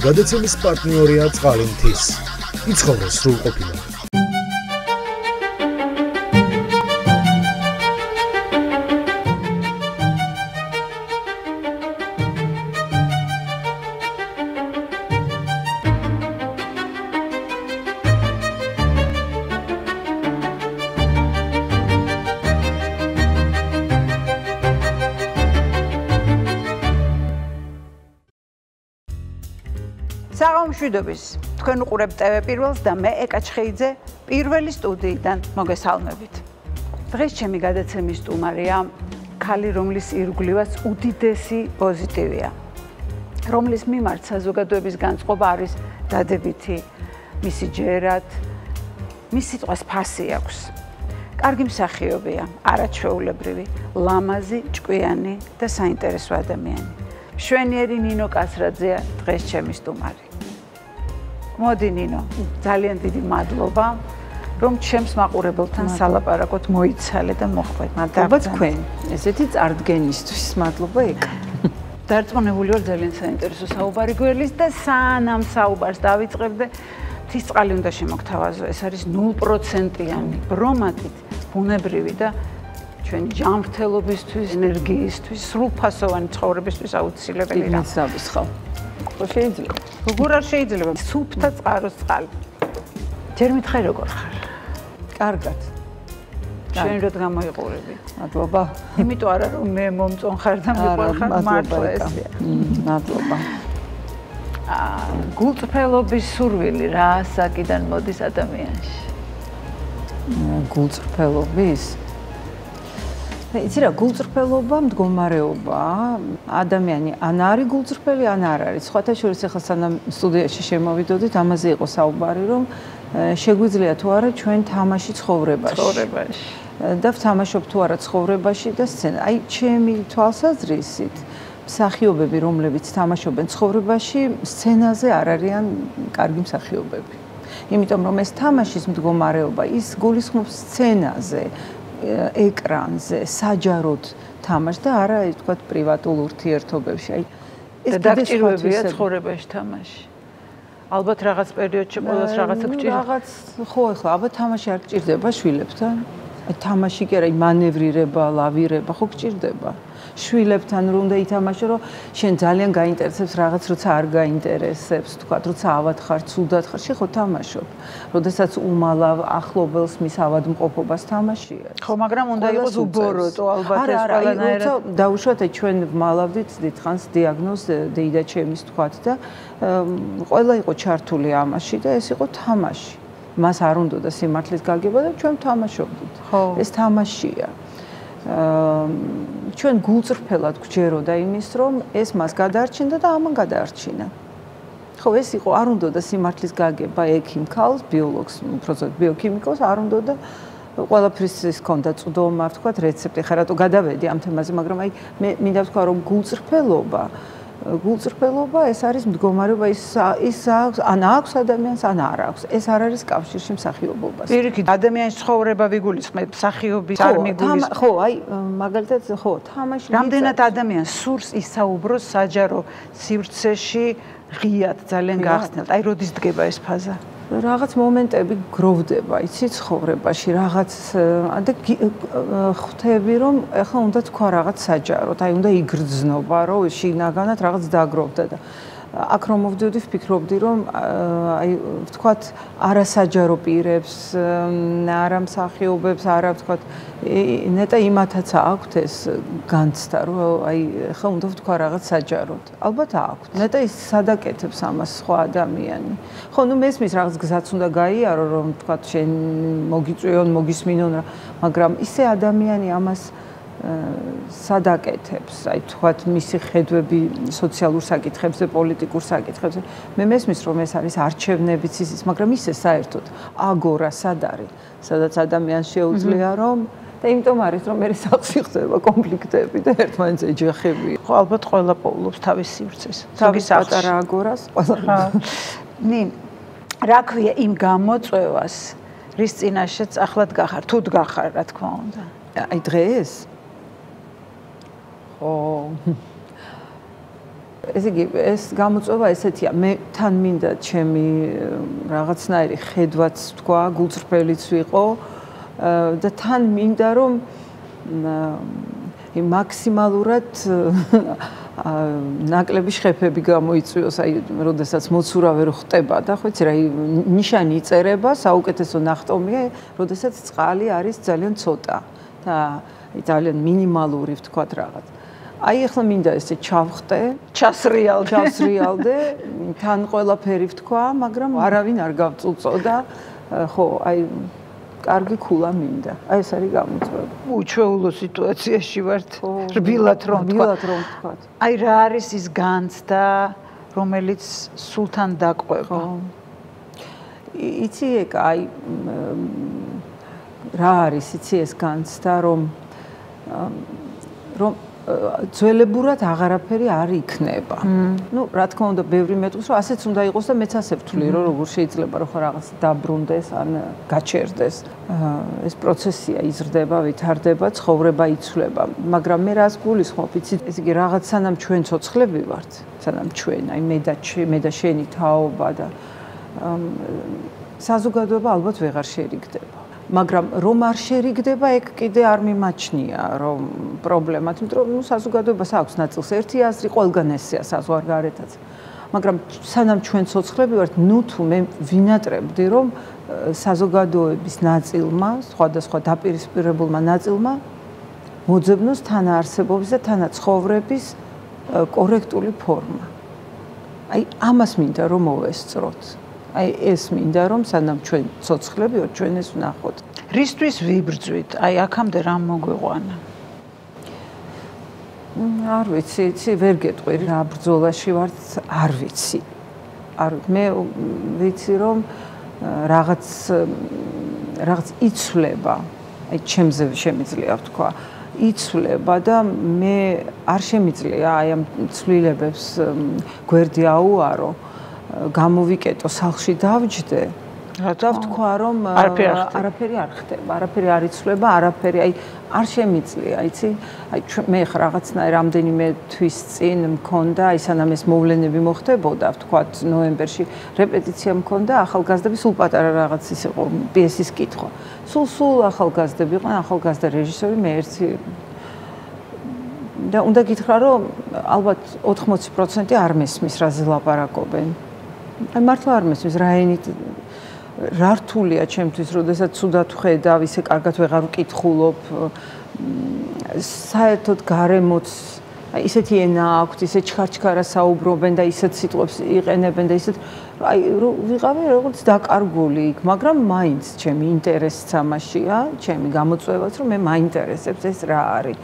გადაცემის პარტნიორია წყალი მთის. იცხოვრე სრულყოფილად. საღამოშვიდობის თქვენ უყურებთ TV პირველს და მე ეკაჩხეიძე პირველი სტუდიიდან მოგესალმებით. დღეს ჩემი გადაცემის სტუმარია ქალი, რომლის ირგვლივაც უდიდესი პოზიტივია, რომლის მიმართ საზოგადოების განწყობა არის დადებითი, მისი ჯერად, მის სიტყვას ფასი აქვს. კარგი მსახიობია, არაჩვეულებრივი, ლამაზი, ჭკვიანი და საინტერესო ადამიანი. მშვენიერი ნინო კაცრაძეა დღეს ჩემი სტუმარი. მოდი ნინო, ძალიან დიდი მადლობა, რომ ჩემს მაყურებელთან სალაპარაკოთ მოიცალე და მოხვდეთ. მადლობა თქვენ. ესეთი წარდგენისთვის მადლობა ეკა. დარწმუნებული ვარ ძალიან საინტერესო საუბარი გვერდის და სანამ საუბარს დავიწყებდე, მთის წყალი უნდა შემოგთავაზო. ეს არის 0%-იანი ბრომატით, ბუნებრივი და ჩვენი ჯანმრთელობისთვის, ენერგიისთვის, სრულფასოვანი ცხოვრებისთვის აუცილებელი რამ. იმისათვის ხო? ხო შეიძლება. როგორ არ შეიძლება? სუფთა წყაროს წყალი. ჯერ მითხარ როგორ ხარ? კარგად. შენ როდ გამოიყურები? მადლობა. იმიტომ არა რომ მე მომწონხარ და მიყვარხარ მართლა ესეა. მადლობა. გულწრფელობის სურვილი რა საკიდან მოდის ადამიანში? გულწრფელობის? იცი რა, გულწრფელობა მდგომარეობა, ადამიანი ან არის გულწრფელი, ან არ არის. სხვათა შორის ახლა სანამ სტუდიაში შემოვიდოდით, ამაზე იყო საუბარი, რომ შეგვიძლია თუ არა ჩვენ თამაში ცხოვრებაში. და ვთამაშობ თუ არა ცხოვრებაში და სცენა. აი, ჩემი თვალსაზრისით, მსახიობები, რომლებიც თამაშობენ ცხოვრებაში, სცენაზე არ არიან კარგი მსახიობები. იმიტომ რომ ეს თამაშის მდგომარეობა, ის გულისხმობს სცენაზე, ეკრანზე, საჯაროდ თამაშს და არა, ის თქვა პრივატულ ურთიერთობებში. აი, ეს დაგჭირვებია ცხოვრებაში თამაში. ალბათ რაღაც პერიოდში ყოველს რაღაცა გჭირდება. რაღაც ხო, ახლა ალბათ თამაში არ გჭირდება შვილებთან. აი, თამაში კი არა, მანევრირება, ლავირება ხო გჭირდება. შვილებთან რომ უნდა ითამაშო, რომ შენ ძალიან გაინტერესებს რაღაც, როცა არ გაინტერესებს, თქვა, როცა ავად ხარ, ცუდად ხარ, შენ ხო თამაშობ. როდესაც უმალავ ახლობელს მის ავადმყოფობას თამაშია. ხო, მაგრამ უნდა იყოს უბოროტო, ალბათ ეს ყველანაირად. არა, დაუშვათ, ჩვენ ვმალავდით დიდხანს დიაგნოზ დეიდაჩემის თქვათ და ყველა იყო ჩართული ამაში და ეს იყო თამაში. მას არ უნდოდა სიმართლის გაგება და ჩვენ თამაშობდით. ეს თამაშია. ჩვენ გულწრფელად გვჯეროდა იმის, რომ ეს მას გადაარჩინდა და ამან გადაარჩინა. ხო, ეს იყო, არ უნდოდა სიმართლის გაგება ექიმქალს, ბიოლოგს, უბრალოდ ბიოქიმიკოს, არ უნდოდა ყველაფრის ის ჰქონდა წვდომა, ვთქვათ, რეცეპტი, ხა რატო გადავედი ამ თემაზე, მაგრამ აი მე მინდა ვთქვა, რომ გულწრფელობა ეს არის მდგომარეობა, ის ან აქვს ადამიანს, ან არ აქვს. ეს არ არის კავშირში მსახიობობას. პირიქით, ადამიანის ცხოვრება ვიგულისხმებ, მსახიობის არ მიგულისხმებ. ხო, აი, მაგალითად, ხო, თამაში. რამდენად ადამიანს სურს ისაუბროს საჯარო სივრცეში ღიად, ძალიან გახსნელად. აი, როდის დგება ეს ფაზა? რაღაც მომენტები გროვდება, იცი, ცხოვრებაში, რაღაც და ხვდები, რომ ახლა უნდა თქვა რაღაც საჯაროდ, აი უნდა იგრძნობა, რომ შინაგანად რაღაც დაგროვდა და აქ რომ მოვდიოდი, ვფიქრობდი, რომ აი ვთქვათ, არასაჯარო პირებს, არა მსახიობებს, არა ვთქვათ, ნეტა იმათაც აქვთ ეს განცდა, რომ აი ხა უნდა ვთქვა რაღაც საჯაროდ. ალბათ აქვთ. ნეტა ის სადაკეთებს ამას სხვა ადამიანი. ხო, ნუ მესმის რაღაც გზაც უნდა გაიარო, რომ ვთქვათ, შენ მოგიწვიონ, მოგისმინონ, მაგრამ ისე ადამიანი ამას სადაკეთებს, აი თქვათ მისი ხედვები სოციალურ საკითხებზე, პოლიტიკურ საკითხებზე. მე მესმის რომ ეს არის არჩევნებიც ის, მაგრამ ისე საერთოდ აგორა სად არის, სადაც ადამიანს შეუძლია რომ და იმიტომ არის რომ მე სახლში ხდება კონფლიქტები და ერთმანეთს ეჯახები. ხო, ალბათ ყველა პოულობს თავის სივრცეს. თავის პატარა აგორას ყველა. ნინ, რა ქვია იმ გამოწვევას, რის წინაშეც ახლად გახარ, თუ დგახარ, რა თქმა უნდა. აი დღეს? ო ესე იგი, ეს გამოწვევა ესეთია, მე თან მინდა ჩემი რაღაცნაირი ხედვაც თქვა, გულწრფელიც ვიყო და თან მინდა რომ მაქსიმალურად ნაკლები შეხები გამოიწვიოს, აი, როდესაც მოცურა ვერ ხტება და ხო იცი რა, ნიშანი იწერება, საუკეთესო ნახტომია, როდესაც წყალი არის ძალიან ცოტა და ძალიან მინიმალური ვთქვათ რაღაც. აი, ახლა მინდა ესე ჩავხტე, ჩასრიალდე, თან ყველაფერი ვთქვა, მაგრამ არავინ არ გავწუწო და ხო, აი კარგი ქულა მინდა. აი ეს არის გამოწვევა. უჩვეულო სიტუაციაში ვართ. რბილად რომ თქვა. აი რა არის ის განცდა, რომელიც სულთან დაყვება? იცი ეკა, აი რა არის იცი ეს განცდა, რომ ძველებურად აღარაფერი არ იქნება. ნუ რა თქმა უნდა, ბევრი მეტყვის, რომ ასეც უნდა იყოს და მეც ასე ვთვლი, რომ როგორ შეიძლება რომ რაღაც დაბრუნდეს, ან გაჩერდეს. ეს პროცესია იზრდება, ვითარდება, ცხოვრება იცვლება, მაგრამ მე რას გულისხმობ, იცით, ესე იგი რაღაც სანამ ჩვენ ცოცხლები ვართ, სანამ ჩვენ, აი მე და შენი თაობა და საზოგადოება ალბათ ვეღარ შერიგდება. მაგრამ რომ არ შერიგდება, ეგ კიდე არ მიმაჩნია რომ პრობლემად, იმიტომ რომ საზოგადოებას აქვს ნაწილს ერთი აზრი, ყველგან ესეა საზღვარგარეთაც. მაგრამ სანამ ჩვენ ცოცხლები ვართ, ნუ თუ მე ვინატრებდი რომ საზოგადოების ნაწილმა, სხვადასხვა დაპირისპირებულმა ნაწილმა მოძებნოს თანაარსებობის და თანაცხოვრების კორექტული ფორმა. აი ამას მინდა რომ მოვესწროთ. აი ეს მინდა რომ სანამ ჩვენ ცოცხლები ვართ, ჩვენ ეს ვნახოთ. რისთვის ვიბრძვით? აი აქამდე რამ მოგვიყვანა? არ ვიცი, ვერ გეტყვი რა ბრძოლაში ვართ, არ ვიცი. მე ვიცი რომ რაღაც იცვლება, აი ჩემზე შემიძლია ვთქვა, იცვლება და მე არ შემიძლია აი ამ ცვლილებებს გვერდი აუარო. გამოვიკეტო სახლში დავჯდე და ვთქვა რომ არაფერი არ ხდება, არაფერი არ იცვლება, არაფერი აი არ შემიძლია, იცი? აი მე ხა რაღაცნაირ რამდენიმე თვის წინ მქონდა, აი სანამ ეს მოვლენები მოხდებოდა, ვთქვათ ნოემბერში რეპეტიცია მქონდა, ახალგაზრდები სულ პატარა რაღაც ის იყო, პიესის კითხვა. სულ ახალგაზრდები იყვნენ, ახალგაზრდა რეჟისორი, მე ერთი და უნდა გითხრა რომ ალბათ 80% არ მესმის რაზე ლაპარაკობენ. აი მართლა არ მესმის რა ენით რა რთულია ჩემთვის, როდესაც ცუდად ვხედავ, ისე კარგად ვეღარ ვკითხულობ. საერთოდ გარემოც აი ისეთი ენა აქვთ, ისე ჩქარჩქარა საუბრობენ და ისეთ სიტყვებს იყენებენ და ისეთ აი ვიყავი როგორც დაკარგული იქ, მაგრამ მაინც ჩემი ინტერესიც ამაშია, ჩემი გამოწვევაც რომ მე მაინტერესებს ეს რა არის.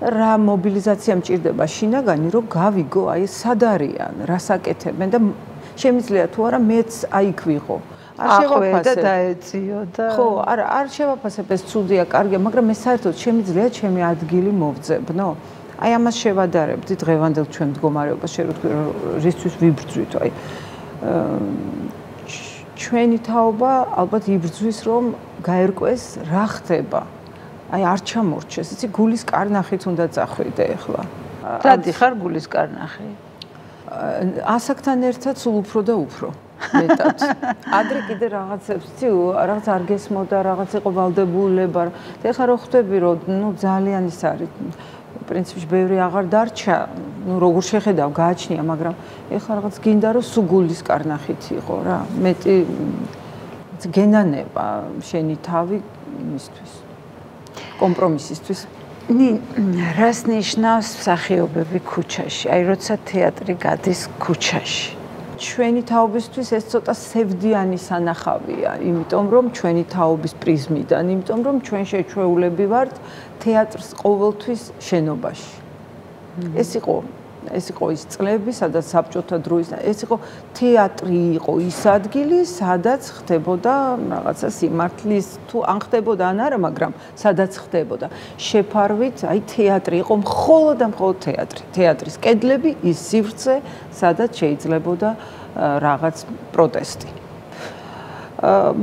რა მობილიზაცია მჭირდება შინაგანი, რომ გავიგო აი სად არიან, რას აკეთებენ და შემიძლია თუ არა მეც აიქ ვიყო. არ შევაფასებ და დაეციო და ხო, არ შევაფასებ ეს ცუდია, კარგია, მაგრამ მე საერთოდ შემიძლია ჩემი ადგილი მოვძებნო. აი ამას შევადარებდი დღევანდელ ჩვენ მდგომარეობას, შევთქვი რისთვის ვიბრძვით, აი ჩვენი თაობა ალბათ იბრძვის რომ გაერკვეს რა ხდება. აი არ ჩამორჩეს, იცი გულის კარნახით უნდა წახვიდე ახლა. დადიხარ გულის კარნახი. ასაკთან ერთად სულ უფრო და უფრო მეტად. ადრე კიდე რაღაცებს, იცი, რაღაც არ გესმოდა, რაღაც იყო ვალდებულება. და ეხლა რო ხვდები, რომ ნუ ძალიან ის არის. პრინციპში ბევრი აღარ დარჩა, ნუ როგორ შეხედავ, გააჩნია, მაგრამ ეხლა რაღაც გინდა რომ სულ გულის კარნახით იყო რა. მეტი გენანება შენი თავი იმისთვის. კომპრომისისთვის. რას ნიშნავს მსახიობები ქუჩაში? აი როცა თეატრი გადის ქუჩაში. ჩვენი თაობისთვის ეს ცოტა სევდიანი სანახავია, იმიტომ რომ ჩვენი თაობის პრიზმიდან, იმიტომ რომ ჩვენ შეჩვეულები ვართ თეატრს ყოველთვის შენობაში. ეს იყო ის წლები, სადაც საბჭოთა დროის, ეს იყო თეატრი იყო ის ადგილი, სადაც ხდებოდა რაღაცა სიმართლის თუ ან ხდებოდა ან არა, მაგრამ სადაც ხდებოდა. შეფარვით, აი თეატრი იყო მხოლოდ და მხოლოდ თეატრი. თეატრის კედლები, ის სივრცე, სადაც შეიძლებოდა რაღაც პროტესტი.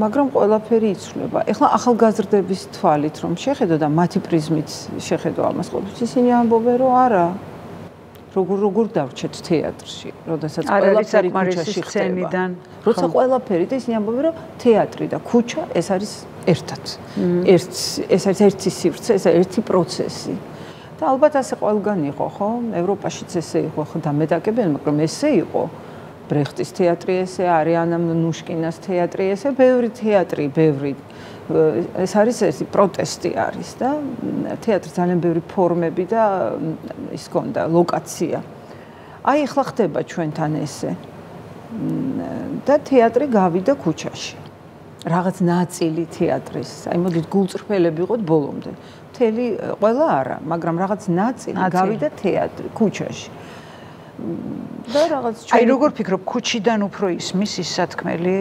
მაგრამ ყველაფერი იცვლება. ეხლა ახალგაზრდების თვალით რომ შეხედო და მათი პრიზმით შეხედო ამას ყოველთვის, ისინი ამბობენ რომ არა როგორ დავრჩეთ თეატრში, როდესაც ყველაფერი ქუჩაში ხდება. როცა ყველაფერი და ისინი ამბობენ, რომ თეატრი და ქუჩა ეს არის ერთად. ეს არის ერთი სივრცე, ეს არის ერთი პროცესი. და ალბათ ასე ყველგან იყო, ხო? ევროპაშიც ესე იყო, ხო, დამეტაკებენ, მაგრამ ესე იყო. ბრეხტის თეატრი ესე, არიანა ნუშკინას თეატრი ესე, ბევრი თეატრი, ბევრი ეს არის ერთი პროტესტი არის და თეატრის ძალიან ბევრი ფორმები და ის გონდა ლოკაცია. აი ახლა ხდება ჩვენთან ესე. და თეატრი გავიდა ქუჩაში. რაღაც ნაწილი თეატრის, აი მოდით გულწრფელები იყოთ ბოლომდე. მთელი ყველა არა, მაგრამ რაღაც ნაწილი გავიდა თეატრი ქუჩაში. და რაღაც აი როგორ ფიქრობ, ქუჩიდან უფრო ისმის ის სათქმელი,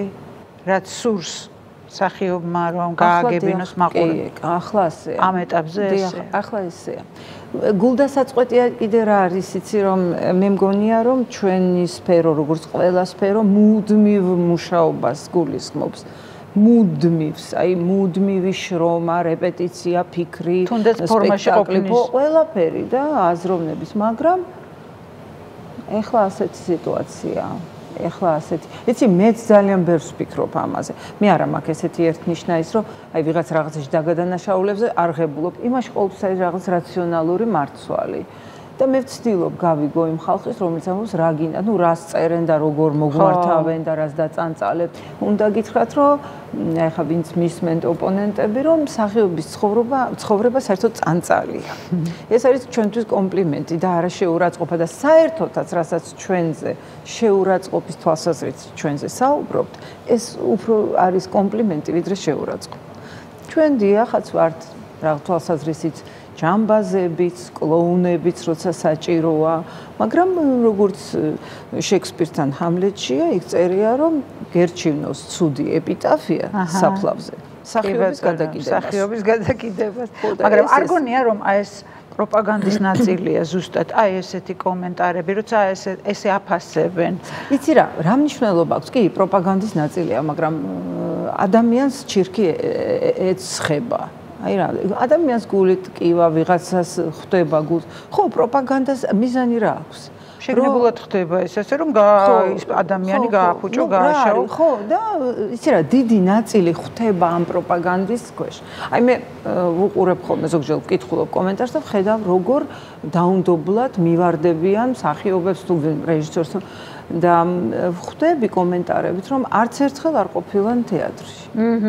რაც სურს სახიობმა რომ გააგებინოს მაყურებელი. ახლა ასეა. ამ ეტაპზე ესე. ახლა ესეა. გულდასაწყვეტია კიდე რა არის, იცი რომ მე მგონია რომ ჩვენი სფერო, როგორც ყველა სფერო, მუდმივ მუშაობას გულისხმობს. მუდმივს, აი მუდმივი შრომა, რეპეტიცია, ფიქრი, თუნდაც ფორმაში ყოფნის ყველაფერი და აზროვნების, მაგრამ ეხლა ასეთი სიტუაციაა. ეხლა ასეთი. იცი, მეც ძალიან ბევრს ვფიქრობ ამაზე. მე არა მაქვს ესეთი ერთნიშნა ის, რომ აი ვიღაც რაღაცაში დაგადანაშაულებზე არ ღებულობ. იმაში ყოველთვის არის რაღაც რაციონალური მარცვალი. და მე ვცდილობ გავიგო იმ ხალხის, რომელიც ამბობს რა გინდა, ну რას წერენ და როგორ მოგვართავენ და რას დაწანწალებთ. უნდა გითხრათ, რომ ეხლა ვინც მისმენთ ოპონენტები, რომ მსახიობის ცხოვრება საერთოდ წანწალია. ეს არის ჩვენთვის კომპლიმენტი და არა შეურაცხყოფა და საერთოდაც რასაც ჩვენზე შეურაცხყოფის თვალსაზრისით ჩვენზე საუბრობთ, ეს უფრო არის კომპლიმენტი ვიდრე შეურაცხყოფა. ჩვენ დიახაც ვართ რა თვალსაზრისით ჯამბაზებიც, კლოუნებიც, როცა საჭიროა, მაგრამ როგორც შექსპირთან ჰამლეტშია, იქ წერია, რომ გერჩივნოს ცუდი ეპიტაფია საფლავზე. სახიობის გადაკიდებას. მაგრამ არ გონია, რომ აი ეს პროპაგანდის ნაწილია ზუსტად, აი ესეთი კომენტარები, როცა ესე აფასებენ. იცი რა მნიშვნელობა აქვს? კი, პროპაგანდის ნაწილია, მაგრამ ადამიანს ჩირკი ეცხება. აი რა, ადამიანს გულით კივა ვიღაცას ხვდება გულს. ხო, პროპაგანდას მიზანი რა აქვს? შეგნებულად ხდება ეს ასე რომ ადამიანი გააფუჭო, გააშაო. ხო, და იცი რა, დიდი ნაწილი ხვდება ამ პროპაგანდის ქვეშ. აი მე ვუყურებ ხოლმე ზოგჯერ ვკითხულობ კომენტარს და ვხედავ როგორ დაუნდობლად მივარდებიან მსახიობებს თუ რეჟისორს და ხვდები კომენტარებით, რომ არც ერთხელ არ ყოფილან თეატრში.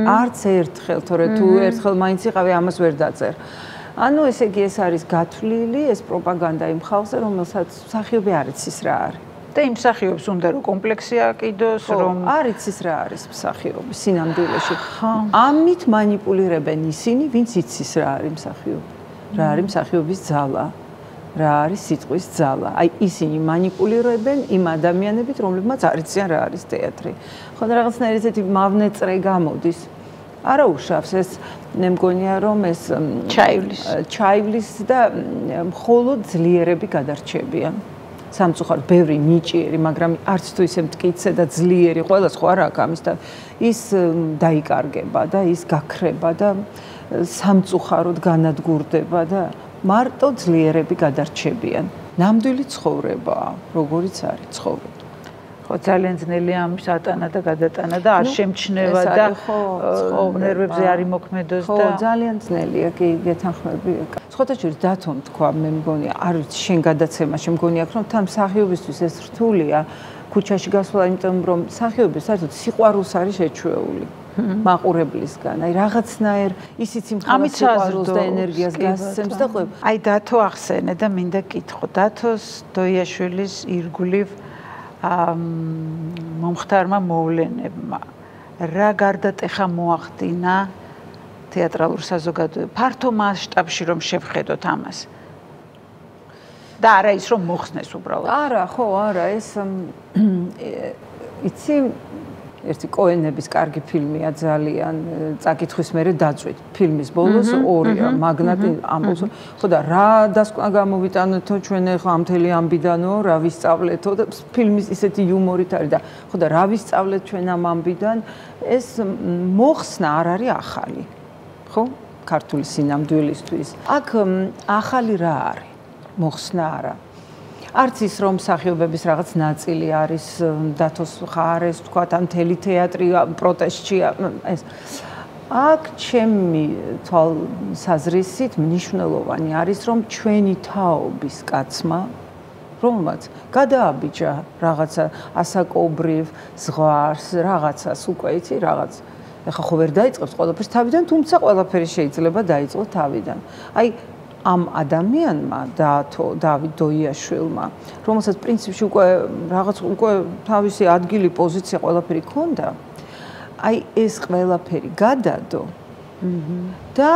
არც ერთხელ, თორე თუ ერთხელ მაინც იყავი, ამას ვერ დაწერ. ანუ ესე იგი ეს არის გათვლილი, ეს პროპაგანდა იმ ხალხზე, რომელსაც მსახიობი არ იცის რა არის. და იმ მსახიობს უნდა რომ კომპლექსი აკიდოს, რომ არ იცის რა არის მსახიობი სინამდვილეში. ამით მანიპულირებენ ისინი, ვინც იცის რა არის მსახიობი. რა არის მსახიობის ძალა. რა არის სიტყვის ძალა. აი ისინი მანიპულირებენ იმ ადამიანებით, რომლებმაც არ იციან რა არის თეატრი. ხო და რაღაცნაირი ესეთი მავნე წრე გამოდის. არა უშავს ეს მე მგონია რომ ეს ჩაივლის და მხოლოდ ძლიერები გადარჩებიან. სამწუხაროდ ბევრი ნიჭიერი, მაგრამ არც თუ ისე მტკიცე და ძლიერი, ყველას ხო არ აქვს ამის და ის დაიკარგება და ის გაქრება და სამწუხაროდ განადგურდება და მარტო ძლიერები გადარჩებიან. ნამდვილი ცხოვრებაა, როგორიც არის ცხოვრება. ხო, ძალიან ძნელია ამის ატანა და გადატანა და არ შემჩნევა და ნერვებზე არ იმოქმედოს და ხო, ძალიან ძნელია, კი, გეთანხმები. სხვათა შორის დათომ თქვა, მე მგონია, არ ვიცი, შენ გადაცემაში მგონია, რომ თან მსახიობისთვის ეს რთულია ქუჩაში გასვლა, იმიტომ რომ მსახიობის საერთოდ სიყვარულს არის შეჩვეული. მაყურებლისგან, აი რაღაცნაირ ისიც იმხელა სიყვარულს და ენერგიას გასცემს და ყვება. აი დათო ახსენე და მინდა კითხო, დათოს დოიაშვილის ირგვლივ მომხდარმა მოვლენებმა რა გარდატეხა მოახდინა თეატრალურ საზოგადოებაში ფართო მასშტაბში რომ შევხედოთ ამას და არა ის რომ მოხსნეს უბრალოდ არა ხო არა ეს იცი ერთი კოენების კარგი ფილმია ძალიან წაკითხვის მერე დაწვით ფილმის ბოლოს ორია მაგნატი ამბობს ხო და რა დასკვნა გამოვიტანეთო ჩვენ ახლა ამ მთელი ამბიდანო რა ვისწავლეთო და ფილმის ისეთი იუმორით არის და ხო და რა ვისწავლეთ ჩვენ ამ ამბიდან ეს მოხსნა არ არის ახალი ხო ქართული სინამდვილისთვის აქ ახალი რა არის მოხსნა არა არც ის რომ მსახიობების რაღაც ნაწილი არის დათოს ხარეს, თქვათ, ან მთელი თეატრი პროტესტშია, ეს აქ ჩემი თვალსაზრისით მნიშვნელოვანი არის, რომ ჩვენი თაობის კაცმა, რომელმაც გადააბიჯა რაღაცა ასაკობრივ ზღვარს, რაღაცას უკვე იცი, რაღაც. ეხლა ხო ვერ დაიწყებს ყველაფერს თავიდან, თუმცა ყველაფერი შეიძლება დაიწყოს თავიდან. აი ამ ადამიანმა დავით დოიაშვილმა, რომელსაც პრინციპში უკვე რაღაც უკვე თავისი ადგილი, პოზიცია ყველაფერი ჰქონდა, აი ეს ყველაფერი გადადო და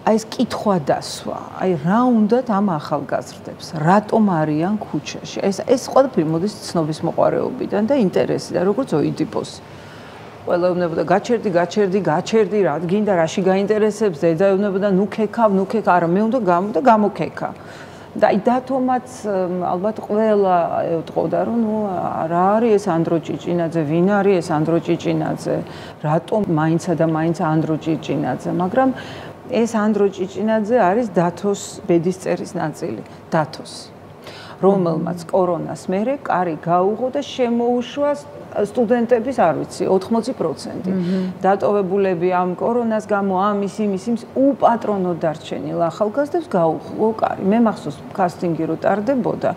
აი ეს კითხვა დასვა, აი რა უნდათ ამ ახალგაზრდებს, რატომ არიან ქუჩაში? ეს ყველაფერი მოდის ცნობის მოყვარეობიდან და ინტერესიდან, როგორც ოიდიპოსი. ყველა ეუბნებოდა გაჩერდი, რა გინდა, რაში გაინტერესებს, დედა ეუბნებოდა ნუ ქეკავ, არა, მე უნდა გამოკეკა. და აი დათომაც ალბათ ყველა ეტყოდა, რომ ნუ რა არის ეს ანდრო ჭიჭინაძე, ვინ არის ეს ანდრო ჭიჭინაძე, რატომ მაინცა და მაინც ანდრო ჭიჭინაძე, მაგრამ ეს ანდრო ჭიჭინაძე არის დათოს ბედისწერის ნაწილი, დათოსი, რომელმაც კორონას მერე კარი გაუღო და შემოუშვა სტუდენტების, არ ვიცი, 80%. დატოვებულები ამ კორონას გამო, ამის უპატრონო დარჩენილ ახალგაზრდებს გაუღო კარი. მე მახსოვს კასტინგი რო ტარდებოდა,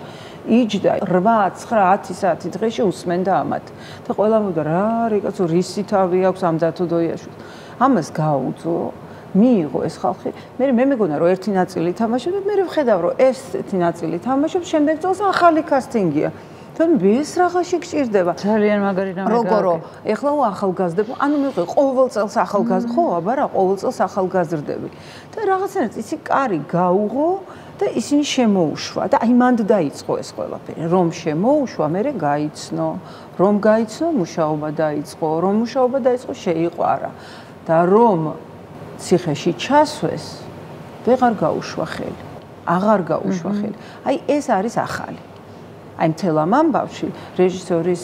იჯდა 8-9-10 საათი დღეში უსმენდა ამათ. და ყველა მოდა რა არის კაცო, რისი თავი აქვს ამ დათო დოიაშვილს. ამას გაუძო, მიიღო ეს ხალხი. მე მეგონა რომ ერთი ნაწილი თამაშობდა, მე ვხედავ რომ ერთი ნაწილი თამაშობს, შემდეგ წელს ახალი კასტინგია. თან ეს რაღაცი გჭირდება. ძალიან მაგარი რამე. როგორო, ეხლა ახალგაზრდები, ანუ მივიღე ყოველ წელს ახალგაზრდა, ხო, აბა რა, ყოველ წელს ახალგაზრდები. და რაღაცნაირად ისი კარი გაუღო და ისინი შემოუშვა და აი მანდ დაიწყო ეს ყველაფერი. რომ შემოუშვა, მერე გაიცნო, რომ გაიცნო, მუშაობა დაიწყო, რომ მუშაობა დაიწყო, შეიყვარა. და რომ ციხეში ჩასვეს, ვეღარ გაუშვა ხელი. აღარ გაუშვა ხელი. აი ეს არის ახალი. აი მთელ ამ ამბავში რეჟისორის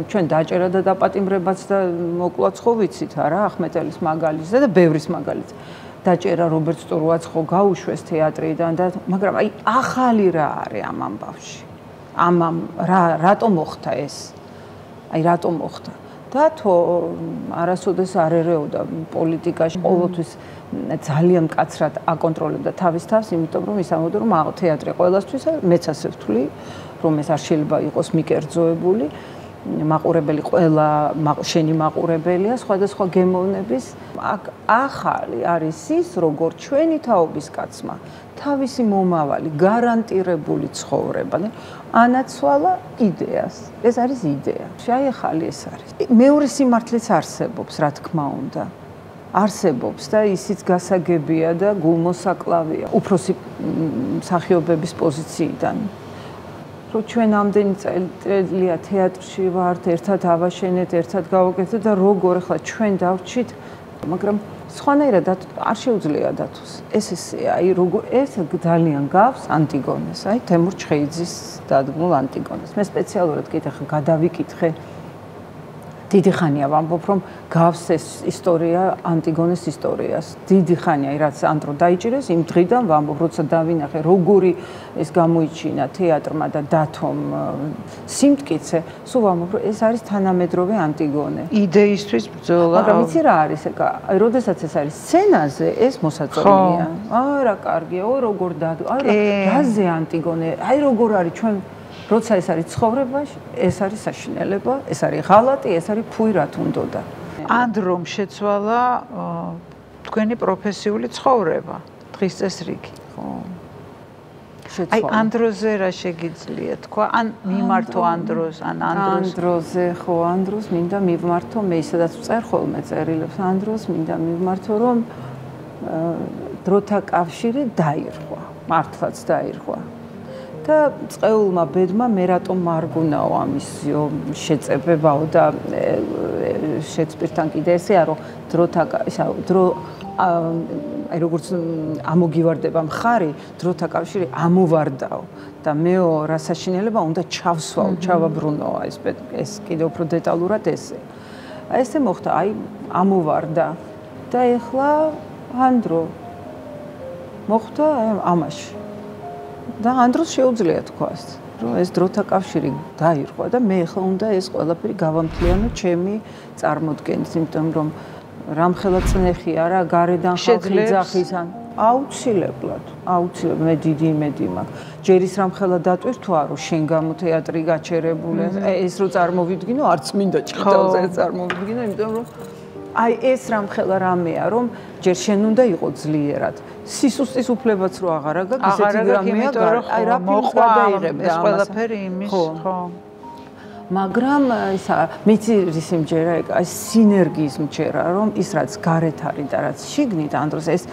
ჩვენ დაჭერა და დაპატიმრებაც და მოკლაც ხო ვიცით არა ახმეტელის მაგალითზე და ბევრის მაგალითზე დაჭერა რობერტ სტურუაც ხო გაუშვეს თეატრიდან და მაგრამ აი ახალი რა არის ამ ამბავში რატომ მოხდა ეს აი რატომ მოხდა დათო არასოდეს არ ერეოდა პოლიტიკაში ყოველთვის ძალიან მკაცრად აკონტროლებდა თავის თავს იმიტომ რომ ის ამბობდა რომ თეატრი ყველასთვის მეც ასე ვთვლი რომ ეს არ შეიძლება იყოს მიკერძოებული მაყურებელი ყველა შენი მაყურებელია სხვადასხვა გემოვნების აქ ახალი არის ის როგორც ჩვენი თაობის კაცმა თავისი მომავალი გარანტირებული ცხოვრება ანაცვალა იდეას ეს არის იდეა შეაიხალი ეს არის მეორე სიმართლეც არსებობს რა თქმა უნდა არსებობს და ისიც გასაგებია და გულმოსაკლავია უფროსი მსახიობების პოზიციიდან რომ ჩვენ ამდენი წელია თეატრში ვართ, ერთად ავაშენეთ, ერთად გავაკეთეთ და როგორ ახლა ჩვენ დავრჩით, მაგრამ სხვანაირად არ შეუძლია დათოს. ესეა, აი როგორ ეს ძალიან გავს ანტიგონეს, აი თემურ ჩხეიძის დადგმულ ანტიგონეს. მე სპეციალურად კიდე გადავიკითხე დიდი ხანია ვამბობ რომ გავს ეს ისტორია ანტიგონეს ისტორიას. დიდი ხანია რაც ანდრო დაიჭირეს იმ დღიდან ვამბობ როცა დავინახე როგორი ეს გამოიჩინა თეატრმა და დათომ სიმტკიცე, სულ ვამბობ რომ ეს არის თანამედროვე ანტიგონე. იდეისთვის ბრძოლა. მაგრამ იცი რა არის ეკა? აი როდესაც ეს არის სცენაზე, ეს მოსაწონია. აი რა კარგია, ой როგორ დადგა. აი რაზე ანტიგონე? აი როგორ არის ჩვენ როცა ეს არის ცხოვრებაში, ეს არის საშინელება, ეს არის ღალატი, ეს არის ფუი რა თუნდოდა. ანდრომ შეცვალა თქვენი პროფესიული ცხოვრება, დღის წესრიგი. ხო. აი ანდროზე რა შეგიძლია თქვა, ან მიმართო ანდროს, ან ანდროზე, ხო, ანდროს მინდა მივმართო, მე ისედაც ვწერ ხოლმე წერილებს ანდროს, მინდა მივმართო, რომ დროთა კავშირი დაირღვა, მართლაც დაირღვა. და წეულმა ბედმა მე რატომ მარგუნაო ამისო შეწებებაო და შეცპირთან კიდე ესეა რომ დრო აი როგორც ამოგივარდება მხარი დროთა კავშირი ამოვარდაო და მეო რა საშინელება უნდა ჩავსვაო ჩავაბრუნოა ეს კიდე უფრო დეტალურად ესე აი ესე მოხდა აი ამოვარდა და ეხლა ანდრო მოხდა ამაში და ამ დროს შეუძლია თქვას, რომ ეს დროთა კავშირი დაირღვა და მე ახლა უნდა ეს ყველაფერი გავამთლიანო ჩემი წარმოდგენით, იმიტომ რომ რამხელა წნეხი არა გარედან ხალხი ძახის ან აუცილებლად მე დიდი იმედი მაქვს. ჯერ ის რამხელა დატვირთ თუ არა, შენ გამო თეატრი გაჩერებული, ეს რო წარმოვიდგინო, არც მინდა ჭიდაოზე წარმოვიდგინო, იმიტომ რომ აი ეს რამხელა რამეა, რომ ჯერ შენ უნდა იყო ძლიერად. სისუსტის უფლებაც რო აღარა გაქვს, ესეთი რამეა, აი რა ფილმს გადაიღებ და ეს ყველაფერი იმის, ხო. მაგრამ ისა მიცი რის იმჯერა აი სინერგიის მჯერა რომ ის რაც გარეთ არის და რაც შიგნით ამ დროს ეს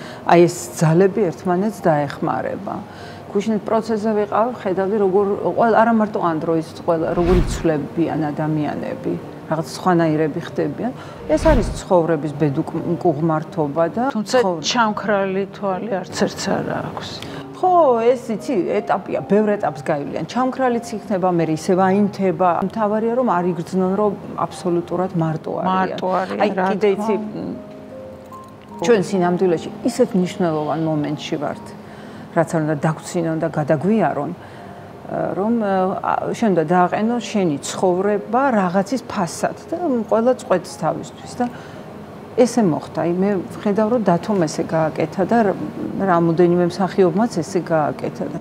ძალები ერთმანეთს დაეხმარება. გუშინ პროცესზე ვიყავ, ხედავდი როგორ არა მარტო ამ დროს ყველა როგორი ცვლებიან ადამიანები, რაღაც სხვანაირები ხდებიან. ეს არის ცხოვრების ბედუკუღმართობა და თუმცა ჩამქრალი თვალი არც ერთს არ აქვს. ხო, ეს იცი, ეტაპია, ბევრ ეტაპს გაივლიან. ჩამქრალიც იქნება, მე ისევ აინთება. მთავარია რომ არ იგრძნონ, რომ აბსოლუტურად მარტო არიან. აი კიდე იცი ჩვენ სინამდვილეში ისეთ მნიშვნელოვან მომენტში ვართ, რაც არ უნდა დაგვრცინონ და გადაგვიარონ, რომ შენ უნდა დააყენო შენი ცხოვრება რაღაცის ფასად და ყველა წყვეტს თავისთვის და ესე მოხდა. აი მე ვხედავ რომ დათომ ესე გააკეთა და რამოდენიმე მსახიობმაც ესე გააკეთა და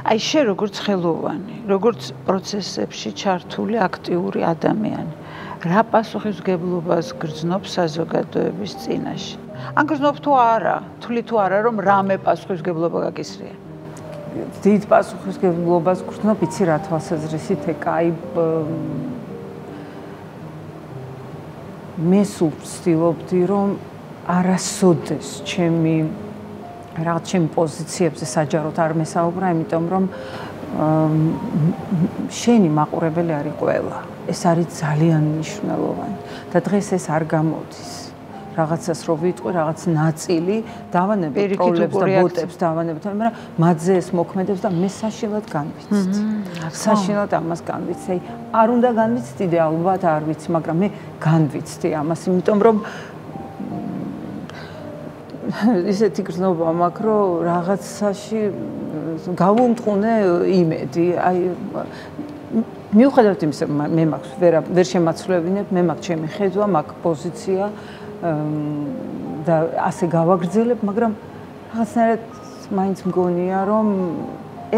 აი შენ როგორც ხელოვანი, როგორც პროცესებში ჩართული აქტიური ადამიანი, რა პასუხისმგებლობას გრძნობ საზოგადოების წინაშე? ან გრძნობ თუ არა, თვლი თუ არა რომ რამე პასუხისმგებლობა გაკისრია? დიდ პასუხისმგებლობას გრძნობ, იცი რა თვალსაზრისით ეკაი მე სულ ვცდილობდი რომ არასოდეს ჩემი პოზიციებზე საჯაროდ არ მესაუბრა, იმიტომ რომ შენი მაყურებელი არის ყველა. ეს არის ძალიან მნიშვნელოვანი და დღეს ეს არ გამოდის. რაღაცას რო ვიტყვი, რაღაც ნაწილი დავანებთ პრობლემებს და ბოტებს დავანებთ, მაგრამ მათზე ეს მოქმედებს და მე საშინლად განვიცდი. საშინლად ამას განვიცდი. არ უნდა განვიცდი და ალბათ არ ვიცი, მაგრამ მე განვიცდი ამას, იმიტომ რომ ისეთი გრძნობა მაქვს, რომ რაღაცაში გავუმტყუნე იმედი. აი მიუხედავად იმისა, მე მაქვს ვერ შემაცვლებინებ, მე მაქვს ჩემი ხედვა, მაქვს პოზიცია და ასე გავაგრძელებ, მაგრამ რაღაცნაირად მაინც მგონია, რომ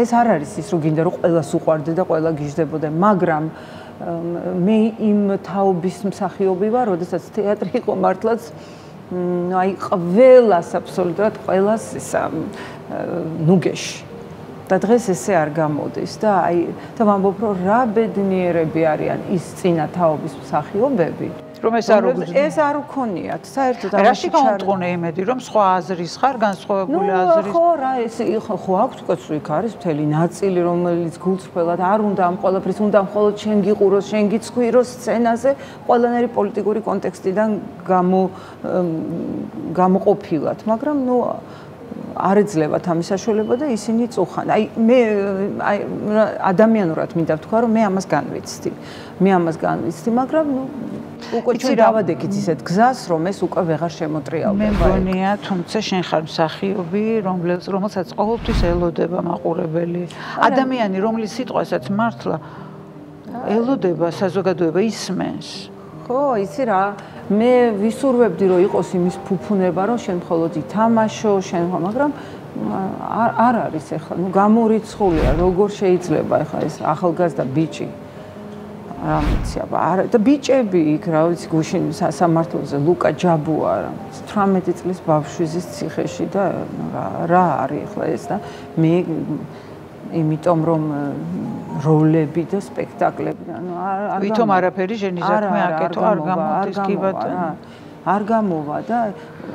ეს არ არის ის, რომ გინდა რომ ყველას უყვარდე და ყველა გიждდებოდა, მაგრამ მე იმ თაობის მსახიობი ვარ, როდესაც თეატრი იყო მართლაც აი ყველას აბსოლუტურად ყველას ისა ნუგეში. და დღეს ესე არ გამოდის და აი და ვამბობ რომ რა ბედნიერები არიან ის წინა თაობის მსახიობები, რომ ეს არ უქონიათ საერთოდ რაში გაუმტყუნე იმედი რომ სხვა აზრის ხარ, განსხვავებული აზრის ხო რა ეს ხო აქვს უკაცო იქ არის მთელი ნაწილი რომელიც გულწრფელად არ უნდა ამ ყველაფრის უნდა მხოლოდ შენ გიყუროს, შენ გიცხვიროს სცენაზე ყველანაირი პოლიტიკური კონტექსტიდან გამოყოფილად, მაგრამ ნუ არ ეძლებათ ამის საშუალება და ისინი წუხან. აი მე ადამიანურად მინდა ვთქვა რომ მე ამას განვიცდი. მაგრამ ნუ უკვე ჩვენ დავადექით ისეთ გზას, რომ ეს უკვე ვეღარ შემოტრიალდება. მე მგონია, თუმცა შენ ხარ მსახიობი, რომელსაც ყოველთვის ელოდება მაყურებელი. ადამიანი, რომლის სიტყვასაც მართლა ელოდება საზოგადოება ისმენს. ხო, იცი რა, მე ვისურვებდი რომ იყოს იმის ფუფუნება, რომ შენ მხოლოდ ითამაშო, მაგრამ არ არის ახლა, ნუ გამორიცხულია, როგორ შეიძლება ახლა ეს ახალგაზრდა ბიჭი რა ვიცი, აბა და ბიჭები იქ რა ვიცი გუშინ სასამართლოზე ლუკა ჯაბუა 18 წლის ბავშვიზის ციხეში და რა არის ახლა ეს და მე იმიტომ რომ როლები და სპექტაკლები ანუ ვითომ არაფერი ჟენი საქმე აკეთო არ გამოდის კი ბატონო არ გამოვა და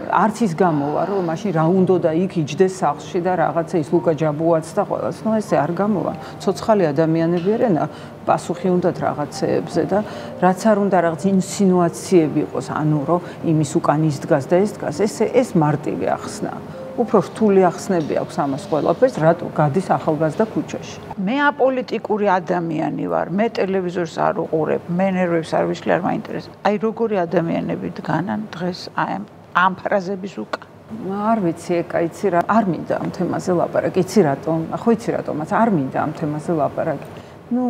არც ის გამოვა რომ მაშინ რა უნდა და იქ იჯდეს სახლში და რაღაცა ის ლუკა ჯაბუაც და ყველას ნუ ესე არ გამოვა ცოცხალი ადამიანები არიან პასუხი უნდათ რაღაცეებზე და რაც არ უნდა რაღაც ინსინუაციები იყოს ანუ რომ იმის უკან ის დგას და ეს დგას ეს მარტივი ახსნა უფრო რთული ახსნები აქვს ამას ყველაფერს, რატო გადის ახალგაზრდა ქუჩაში. მე აპოლიტიკური ადამიანი ვარ, მე ტელევიზორს არ უყურებ, მე ნერვებს არ ვიშლი, არ მაინტერესებს. აი როგორი ადამიანები დგანან დღეს ამ ფრაზების უკან. არ ვიცი, ეკა, იცი რა, არ მინდა ამ თემაზე ლაპარაკი, იცი რატომ? ხო იცი რატომაც, არ მინდა ამ თემაზე ლაპარაკი. ნუ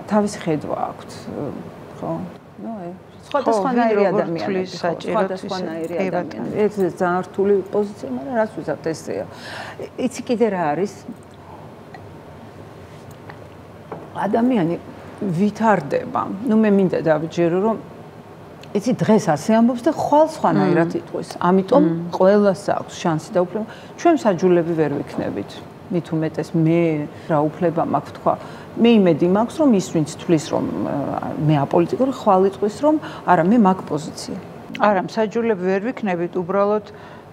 თავისი ხედვა აქვთ, ხო? ნუ სხვადასხვანაირი ადამიანები, სხვადასხვანაირი ადამიანები. ეს ძალიან რთული პოზიცია, მაგრამ რაც ვიზავთ ესეა. იცი კიდე რა არის? ადამიანი ვითარდება. ნუ მე მინდა დავიჯერო, რომ იცი დღეს ასე ამბობს და ხვალ სხვანაირად იტყვის. ამიტომ ყველას აქვს შანსი და უფლება. ჩვენ საჯულები ვერ ვიქნებით. მით უმეტეს მე რა უფლება მაქვს თქვა. მე იმედი მაქვს, რომ ის ვინც თვლის, რომ მე აპოლიტიკური ხვალ იტყვის, რომ არა, მე მაგ პოზიცია. არა, საჯულები ვერ ვიქნებით, უბრალოდ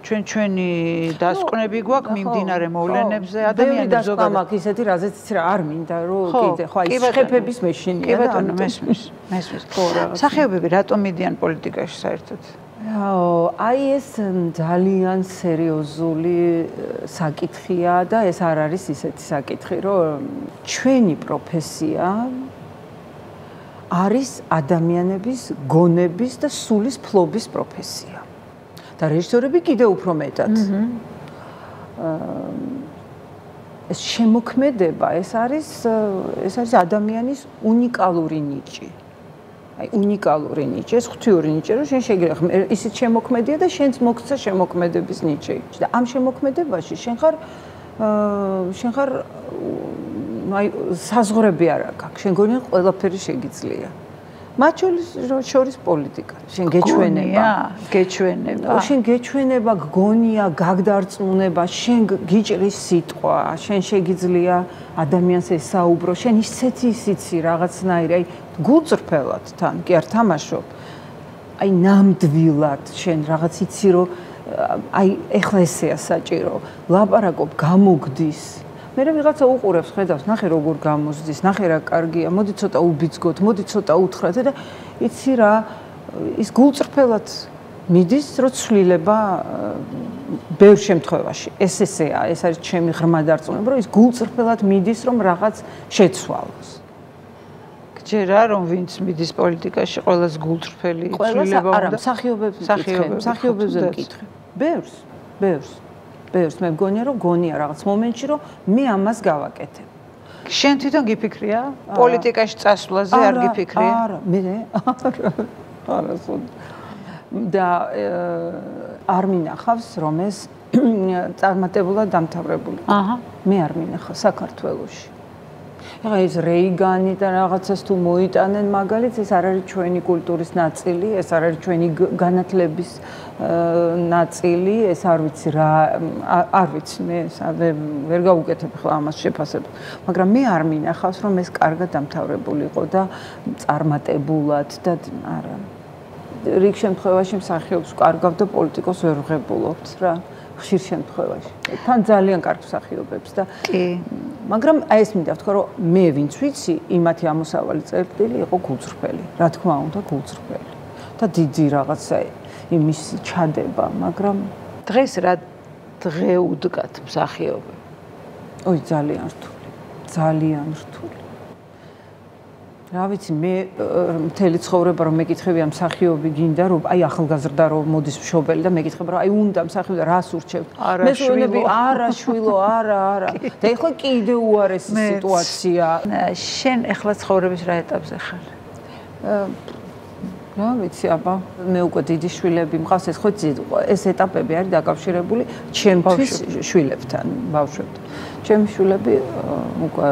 ჩვენი დასკვნები გვაქვს მიმდინარე მოვლენებზე, ადამიანებს ზოგადად მაქვს ისეთი, რაზეც იცი რა არ მინდა, რომ კიდე ხო აი შეფების მეშინია. კი ბატონო, მესმის. სახეობები რატომ მიდიან პოლიტიკაში საერთოდ? აი ეს ძალიან სერიოზული საკითხია და ეს არ არის ისეთი საკითხი, რომ ჩვენი პროფესია არის ადამიანების გონების და სულის ფლობის პროფესია. და რეჟისორები კიდევ უფრო მეტად. ეს შემოქმედება, ეს არის ადამიანის უნიკალური ნიჭი. აი უნიკალური ნიჭი, ეს ღვთიური ნიჭი, რომ შენ შეგიძლია ისიც შემოქმედია და შენც მოგცა შემოქმედების ნიჭი. და ამ შემოქმედებაში შენ ხარ აი საზღვრები არ აქვს. შენ გონია ყველაფერი შეგიძლია. მათ შორის პოლიტიკა. შენ გეჩვენება. შენ გეჩვენება, გგონია, გაგდარწმუნება, შენ გიჭრის სიტყვა, შენ შეგიძლია ადამიანს ესაუბრო, შენ ისეთი იცი რაღაცნაირი, აი გულწრფელად თან, კი არ თამაშობ. აი ნამდვილად შენ რაღაც იცი, რომ აი ეხლა ესეა საჭირო. ლაპარაკობ, გამოგდის. მე ვიღაცა უყურებს, ხედავს, ნახე როგორ გამოსდის, ნახე რა კარგია, მოდი ცოტა უბიძგოთ, მოდი ცოტა უთხრათ და იცი რა, ის გულწრფელად მიდის, რომ ცვლილება ბევრ შემთხვევაში ესეა, ეს არის ჩემი ღრმა დარწმუნება, რომ ის გულწრფელად მიდის, რომ რაღაც შეცვალოს. გჯერა, რომ ვინც მიდის პოლიტიკაში, ყველას გულწრფელი ცვლილება უნდა. არა, მსახიობებზე მკითხე. ბევრს. მე მგონია, რომ გონია რაღაც მომენტში, რომ მე ამას გავაკეთებ. შენ თვითონ გიფიქრია? პოლიტიკაში წასვლაზე არ გიფიქრია? არა, მე არა, და არ მინახავს, რომ ეს წარმატებულად დამთავრებული. მე არ მინახავს საქართველოში. ეხლა ეს რეიგანი და რაღაცას თუ მოიტანენ მაგალითს, ეს არ არის ჩვენი კულტურის ნაწილი, ეს არ არის ჩვენი განათლების ნაწილი, ეს არ ვიცი რა, არ ვიცი მე ვერ გავუკეთებ ხლა ამას შეფასებას, მაგრამ მე არ მინახავს, რომ ეს კარგად დამთავრებულიყო და წარმატებულად და არა. რიგ შემთხვევაში მსახიობს კარგავ და პოლიტიკოს ვერ ვღებულობთ რა. ხშირ შემთხვევაში. თან ძალიან კარგ მსახიობებს და კი. მაგრამ აი ეს მინდა ვთქვა, რომ მე ვინც ვიცი, იმათი ამოსავალი წერტილი იყო გულწრფელი. რა თქმა უნდა, გულწრფელი. და დიდი რაღაცა იმის ჩადება, მაგრამ დღეს რა დღე უდგათ მსახიობები? ой, ძალიან რთული. ძალიან რთული. რა ვიცი, მე მთელი ცხოვრება რომ მეკითხები ამ მსახიობი გინდა, რომ აი ახალგაზრდა რომ მოდის მშობელი და მეკითხება რომ აი უნდა მსახიობი და რას ურჩევთ? მე შვილები არა შვილო, არა. და ეხლა კიდე უარესი სიტუაცია. შენ ეხლა ცხოვრების რა ეტაპზე ხარ? რა ვიცი, აბა, მე უკვე დიდი შვილები მყავს, ეს ხო ეს ეტაპები არის დაკავშირებული ჩემთვის შვილებთან, ბავშვებთან. ჩემი შვილები უკვე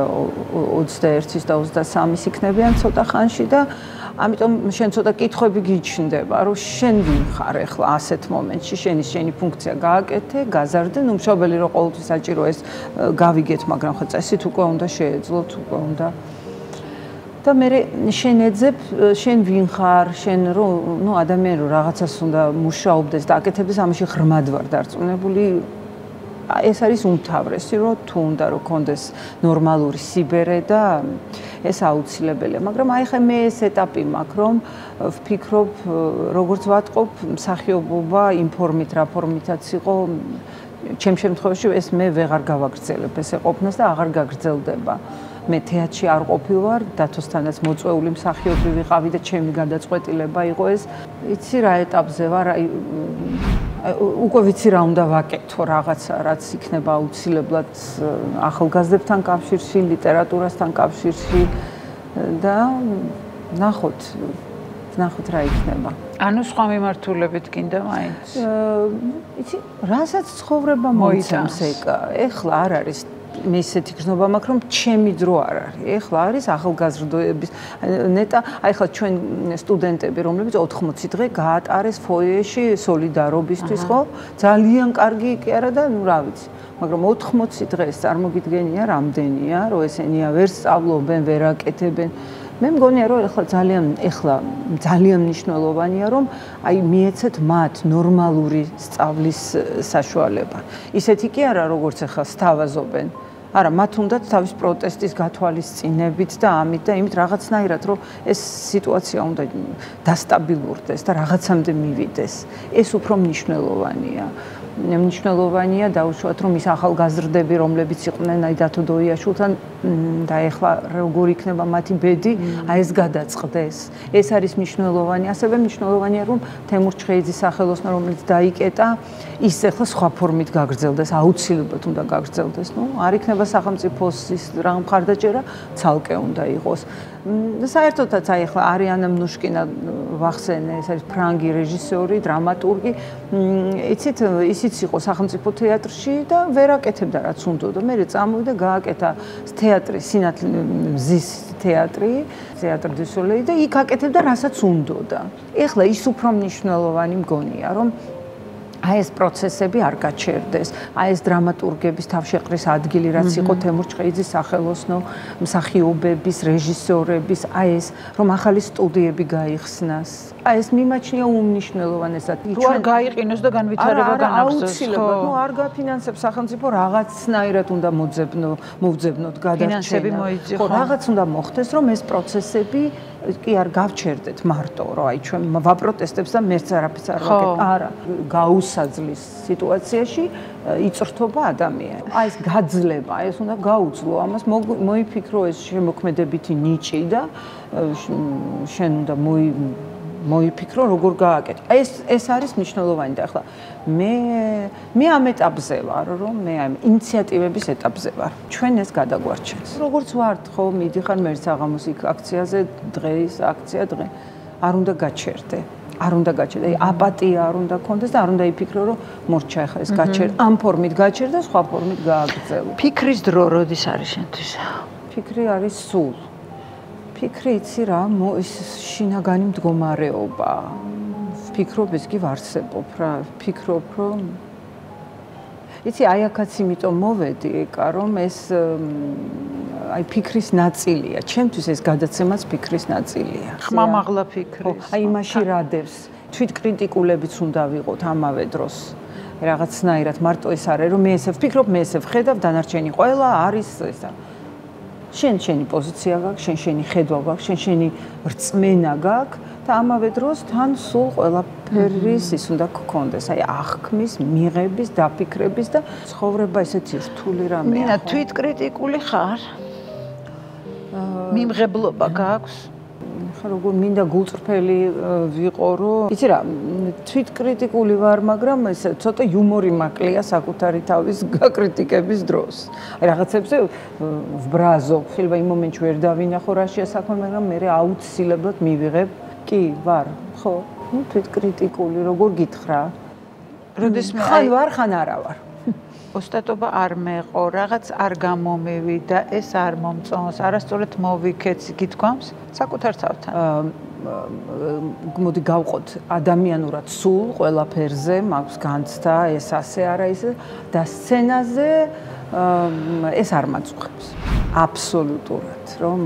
21-ის და 23-ის იქნებიან ცოტა ხანში და ამიტომ შენ ცოტა კითხვები გიჩნდება, რომ შენ ვინ ხარ ახლა ასეთ მომენტში, შენი ფუნქცია გააკეთე, გაზარდე, ნუ მშობელი რო ყოველთვის საჭირო ეს გავიგეთ, მაგრამ ხო წესით უკვე უნდა შეეძლოთ, უკვე უნდა და მე შენ ეძებ, შენ ვინ ხარ, შენ ნუ ადამიანი რო რაღაცას უნდა მუშაობდეს და აკეთებდეს, ამაში ღრმად ვარ დარწმუნებული. ეს არის უმთავრესი, რომ თუ უნდა რომ კონდეს ნორმალური სიბერე და ეს აუცილებელია, მაგრამ აი ხა მე ეს ეტაპი მაქვს, რომ ვფიქრობ, როგორც ვატყობ, მსახიობობა იმ ფორმით, რა ფორმითაც იყო, ჩემ შემთხვევაში ეს მე ვეღარ გავაგრძელებ ეს ეყოფნას და აღარ გაგრძელდება. მე თეატრში არ ყოფილვარ, დათოსთანაც მოწვეული მსახიობი ვიყავი და ჩემი გადაწყვეტილება იყო ეს. იცი რა ეტაპზე ვარ, უკვე ვიცი რა უნდა ვაკეთო რაღაცა, რაც იქნება აუცილებლად ახალგაზრდებთან კავშირში, ლიტერატურასთან კავშირში და ნახოთ რა იქნება. ანუ სხვა მიმართულებით გინდა მაინც. იცი, რასაც ცხოვრება მოიცემს ეკა. ეხლა არ არის მე ისეთი გრძნობა მაქვს, რომ ჩემი დრო არ არის. ეხლა არის ახალგაზრდების ნეტა, აი ხლა ჩვენ სტუდენტები, რომლებიც 80 დღე გაატარეს ფოიეში სოლიდარობისთვის, ხო? ძალიან კარგი კი არა და ნუ რა ვიცი. მაგრამ 80 დღეს წარმოგიდგენია რამდენია, რომ ესენი ვერ სწავლობენ, ვერ აკეთებენ. მე მგონია რომ ეხლა ძალიან მნიშვნელოვანია რომ აი მიეცეთ მათ ნორმალური სწავლის საშუალება. ისეთი კი არა როგორც ეხლა სთავაზობენ. არა, მათ უნდათ თავის პროტესტის გათვალისწინებით და ამით და იმით რაღაცნაირად რომ ეს სიტუაცია უნდა დასტაბილურდეს და რაღაცამდე მივიდეს. ეს უფრო მნიშვნელოვანია. მნიშვნელოვანია დაუშვათ რომ ის ახალგაზრდები რომლებიც იყვნენ აი დათო დოიაშვილთან და ეხლა როგორ იქნება მათი ბედი აი ეს გადაწყდეს ეს არის მნიშვნელოვანი ასევე მნიშვნელოვანია რომ თემურ ჩხეიძის სახელოსნო რომელიც დაიკეტა ის ეხლა სხვა ფორმით გაგრძელდეს აუცილებლად უნდა გაგრძელდეს ნუ არ იქნება სახელმწიფოს ის რა მხარდაჭერა ცალკე უნდა იყოს საერთოდაც აი ახლა არიანა მნუშკინა ვახსენე ეს არის ფრანგი რეჟისორი, დრამატურგი. იცით, ისიც იყო სახელმწიფო თეატრში და ვერ აკეთებდა რაც უნდოდა. მე წამოვიდა გააკეთა თეატრი, სინათლის თეატრი, თეატრ დუ სოლეი და იქ აკეთებდა რასაც უნდოდა. ეხლა ის უფრო მნიშვნელოვანი მგონია, რომ აი ეს პროცესები არ გაჩერდეს. აი ეს დრამატურგების თავშეყრის ადგილი რაც იყო თემურ ჩხეიძის სახელოსნო მსახიობების, რეჟისორების, აი ეს რომ ახალი სტუდიები გაიხსნას. აი ეს მიმაჩნია უმნიშვნელოვანესად. თუ არ გაიყინოს და განვითარება განაგრძოს, ხო? ნუ არ გაფინანსებს სახელმწიფო რაღაცნაირად უნდა მოვძებნოთ გადარჩენა. ხო, რაღაც უნდა მოხდეს, რომ ეს პროცესები კი არ გავჩერდეთ მარტო, რომ აი ჩვენ ვაპროტესტებს და მეც არაფერს არ ვაკეთებ. არა, გაუსაძლის სიტუაციაში იწრთობა ადამიანი. აი ეს გაძლება, ეს უნდა გაუძლო. ამას მოიფიქრო ეს შემოქმედებითი ნიჭი და შენ უნდა მოიფიქრო როგორ გააკეთე. აი ეს არის მნიშვნელოვანი და ახლა მე ამ ეტაპზე ვარ, რომ მე ამ ინიციატივების ეტაპზე ვარ. ჩვენ ეს გადაგვარჩენს. როგორც ვართ, ხო, მიდიხარ მერცაღამოს იქ აქციაზე, დღეს აქცია დღე. არ უნდა გაჩერდე. არ უნდა გაჩერდე. აი აპატია არ უნდა გქონდეს და არ უნდა იფიქრო, რომ მორჩა ახლა ეს გაჩერდა. ამ ფორმით გაჩერდა, სხვა ფორმით გააგრძელო. ფიქრის დრო როდის არის შენთვის? ფიქრი არის სულ. ფიქრი იცი რა, ის შინაგანი მდგომარეობა. ფიქრობ ეს კი ვარსებობ რა, ფიქრობ რომ იცი აი აქაც იმიტომ მოვედი ეკა რომ ეს აი ფიქრის ნაწილია. ჩემთვის ეს გადაცემაც ფიქრის ნაწილია. ხმამაღლა ფიქრი. აი იმაში რადევს. თვითკრიტიკულებიც უნდა ვიყოთ ამავე დროს. რაღაცნაირად მარტო ეს არის რომ მე ესე ვფიქრობ, მე ესე ვხედავ, დანარჩენი ყველა არის ესა. შენი პოზიცია გაქვს, შენი ხედვა გაქვს, შენი რწმენა გაქვს და ამავე დროს თან სულ ყველაფერის ის უნდა გქონდეს. აი აღქმის, მიღების, დაფიქრების და ცხოვრება ესეთი რთული რამეა. ნინა, თვითკრიტიკული ხარ? მიმღებლობა გაქვს? ხა როგორ მინდა გულწრფელი ვიყო რომ იცი რა თვითკრიტიკული ვარ მაგრამ ეს ცოტა იუმორი მაკლია საკუთარი თავის გაკრიტიკების დროს აი რაღაცებზე ვბრაზობ შეიძლება იმ მომენტში ვერ დავინახო რაშია საქმე მაგრამ მე აუცილებლად მივიღებ კი ვარ ხო ნუ თვითკრიტიკული როგორ გითხრა როდესმე ხან ვარ ხან არა ვარ ოსტატობა არ მეყო, რაღაც არ გამომივიდა, ეს არ მომწონს, არასწორად მოვიქეცი, გითქვამს? საკუთარ თავთან. მოდი გავყოთ ადამიანურად სულ ყველაფერზე, მაქვს განცდა, ეს ასე არა ისე და სცენაზე ეს არ მაძუხებს. აბსოლუტურად, რომ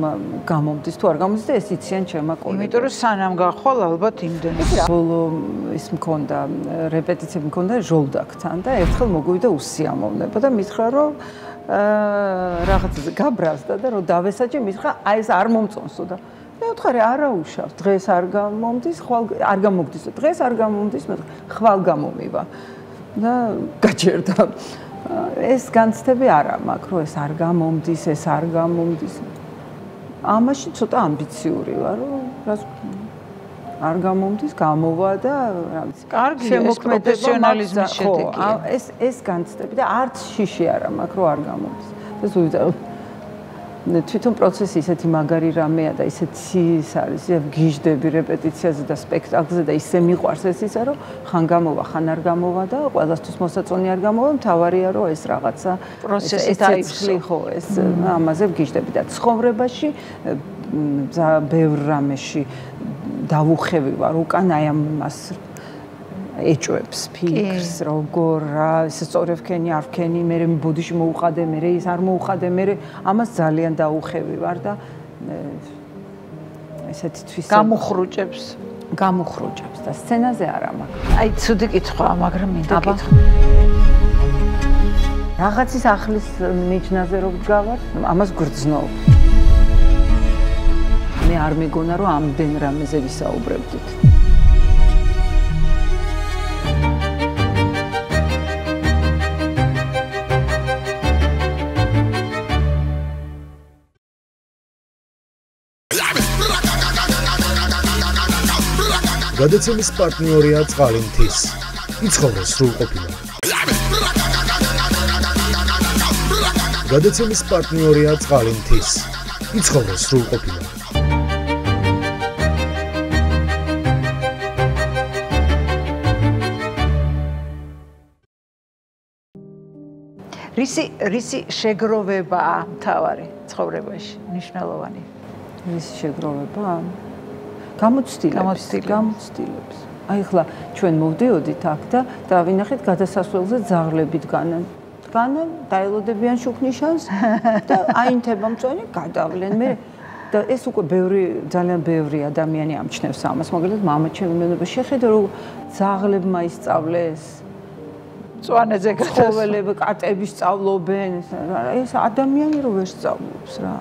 გამომდის თუ არ გამომდის და ეს იციან ჩემმა კოლეგებმა. იმიტომ რომ სანამ გახვალ ალბათ იმდენი. ბოლო ის მქონდა, რეპეტიციები მქონდა ჟოლდაკთან და ერთხელ მოგვივიდა უსიამოვნება და მითხრა რომ რაღაცაზე გაბრაზდა და რომ დავესაჯე მითხრა აი ეს არ მომწონსო და მე ვთხარი არა უშავს დღეს არ გამომდის, ხვალ არ გამოგდის და დღეს არ გამომდის, ხვალ გამომივა და გაჩერდა. ეს განცდები არა მაქვს, რომ ეს არ გამომდის, ეს არ გამომდის. ამაში ცოტა ამბიციური ვარ, რომ რას არ გამომდის, გამოვა და რა ვიცი. კარგი, ეს პროფესიონალიზმის შედეგია. ეს განცდები და არც შიში არა მაქვს, რომ არ გამომდის. ეს თვითონ პროცესი ისეთი მაგარი რამეა და ისეთი ის არის, გიჟდები რეპეტიციაზე და სპექტაკლზე და ისე მიყვარს ეს ისა, რომ ხან გამოვა, ხან არ გამოვა და ყველასთვის მოსაწონი არ გამოვა, მთავარია რომ ეს რაღაცა პროცესი დაიწყო. ხო, ეს ამაზე გიჟდები და ცხოვრებაში ბევრ რამეში დავუხევი ვარ უკან აი ამას ეჭვებს ფიქრს როგორ ეს სწორებ ვქენი არ ვქენი მე ბოდიში მოუხადე მე ის არ მოუხადე მე ამას ძალიან დაუხევი ვარ და ესეთი თვისება გამოხრუჭებს და სცენაზე არა მაქვს აი ცუდი კითხვა მაგრამ მინდა კითხო რაღაცის ახლის მიჯნაზე რო ვდგავარ ამას გრძნობ მე არ მეგონა რომ ამდენ რამეზე ვისაუბრებდით გადაცემის პარტნიორია წყალინთის. იცხოვრე სრულყოფილად. გადაცემის პარტნიორია წყალინთის. იცხოვრე სრულყოფილად. რისი შეგროვებაა მთავარი ცხოვრებაში, მნიშვნელოვანი? რისი შეგროვება? გამოცდილებს. აი ხლა ჩვენ მოვდიოდით აქ და დავინახეთ გადასასვლელზე ძაღლები დგანან, დაელოდებიან შუქნიშანს და აინთება მწვანე გადავლენ. მე და ეს უკვე ძალიან ბევრი ადამიანი ამჩნევს ამას, მაგალითად მამა ჩემი მეუბნება შეხედე რომ ძაღლებმა ისწავლეს მწვანეზე ცხოველები კატები სწავლობენ, ეს ადამიანი რო ვერ სწავლობს რა.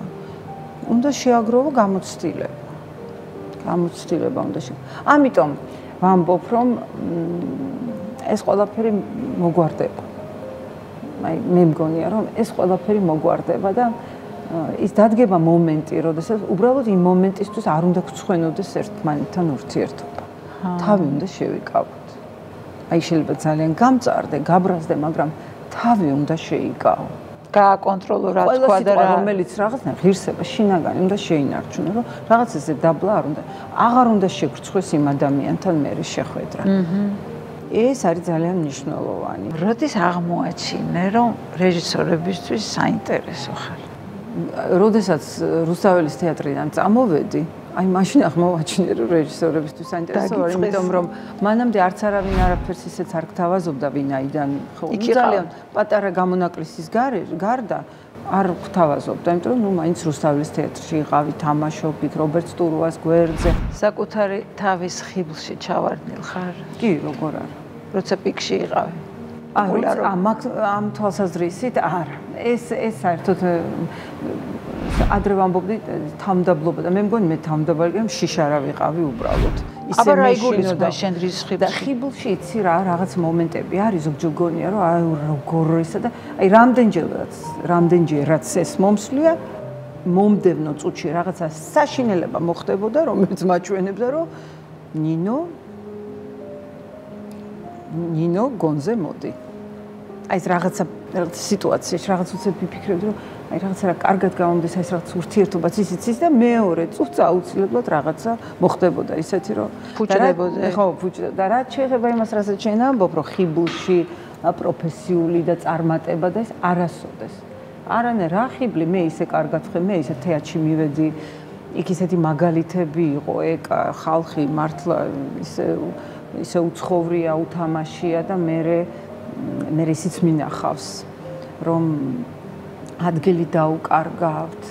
უნდა შეაგროვა გამოცდილება უნდა ამიტომ ვამბობ რომ ეს ყველაფერი მოგვარდება. აი მე მგონია რომ ეს ყველაფერი მოგვარდება და ის დადგება მომენტი, როდესაც უბრალოდ იმ მომენტისთვის არ უნდა გვცხვენოდეს ერთმანეთთან ურთიერთობა. თავი უნდა შევიკავოთ. აი შეიძლება ძალიან გამწარდე, გაბრაზდე, მაგრამ თავი უნდა შეიკავო. გააკონტროლო რა თქვა და რა რომელიც რაღაცა ღირსება შინაგანი უნდა შეინარჩუნო რომ რაღაც ესე დაბლა აღარ უნდა შეგრცხვეს იმ ადამიანთან მე შეხვედრა. ეს არის ძალიან მნიშვნელოვანი. როდის აღმოაჩინე რომ რეჟისორებისთვის საინტერესო ხარ? როდესაც რუსთაველის თეატრიდან წამოვედი აი მაშინ აღმოვაჩინე რომ რეჟისორებისთვის საინტერესო არის, იმიტომ რომ მანამდე არც არავინ არაფერს ისეც არ გთავაზობდა ვინაიდან ხო ძალიან პატარა გამონაკლისის გარდა არ გთავაზობდა, იმიტომ რომ მაინც რუსთაველის თეატრში იყავი, თამაშობ, რობერტ სტურუას გვერდზე. საკუთარი თავის ხიბლში ჩავარდნილ ხარ? კი, როგორ არა. როცა პიკში იყავი. ამ თვალსაზრისით არა. ეს საერთოდ ადრე ვამბობდი თავმდაბლობა და მე მგონი მე თავმდაბალი კი შიშარა ვიყავი უბრალოდ. აბა რა იგულისხმება შენ რის ხიბლში? და ხიბლში იცი რა რაღაც მომენტები არის ზოგჯერ გონია რომ აი როგორ ისა და აი რამდენჯერაც ეს მომსვლია მომდევნო წუთში რაღაცა საშინელება მოხდებოდა რომელიც მაჩვენებდა რომ ნინო გონზე მოდი. აი ეს რაღაცა სიტუაციაში რაღაც უცებ ვიფიქრებდი რომ აი რაღაცა რა კარგად გამომდის ეს რაღაც ურთიერთობაც ისიც და მეორე წუთს აუცილებლად რაღაცა მოხდებოდა ისეთი რომ ფუჭდებოდა. ხო, ფუჭდებოდა. და რაც შეეხება იმას, რასაც შენ ამბობ, რომ ხიბლში პროფესიული და წარმატება და ეს არასოდეს. არანე რა ხიბლი, მე ისე კარგად ვხე, მე ისე თეატრში მივედი, იქ ისეთი მაგალითები იყო, ხალხი მართლა ისე უცხოვრია, უთამაშია და მე ისიც მინახავს, რომ ადგილი დაუკარგავთ,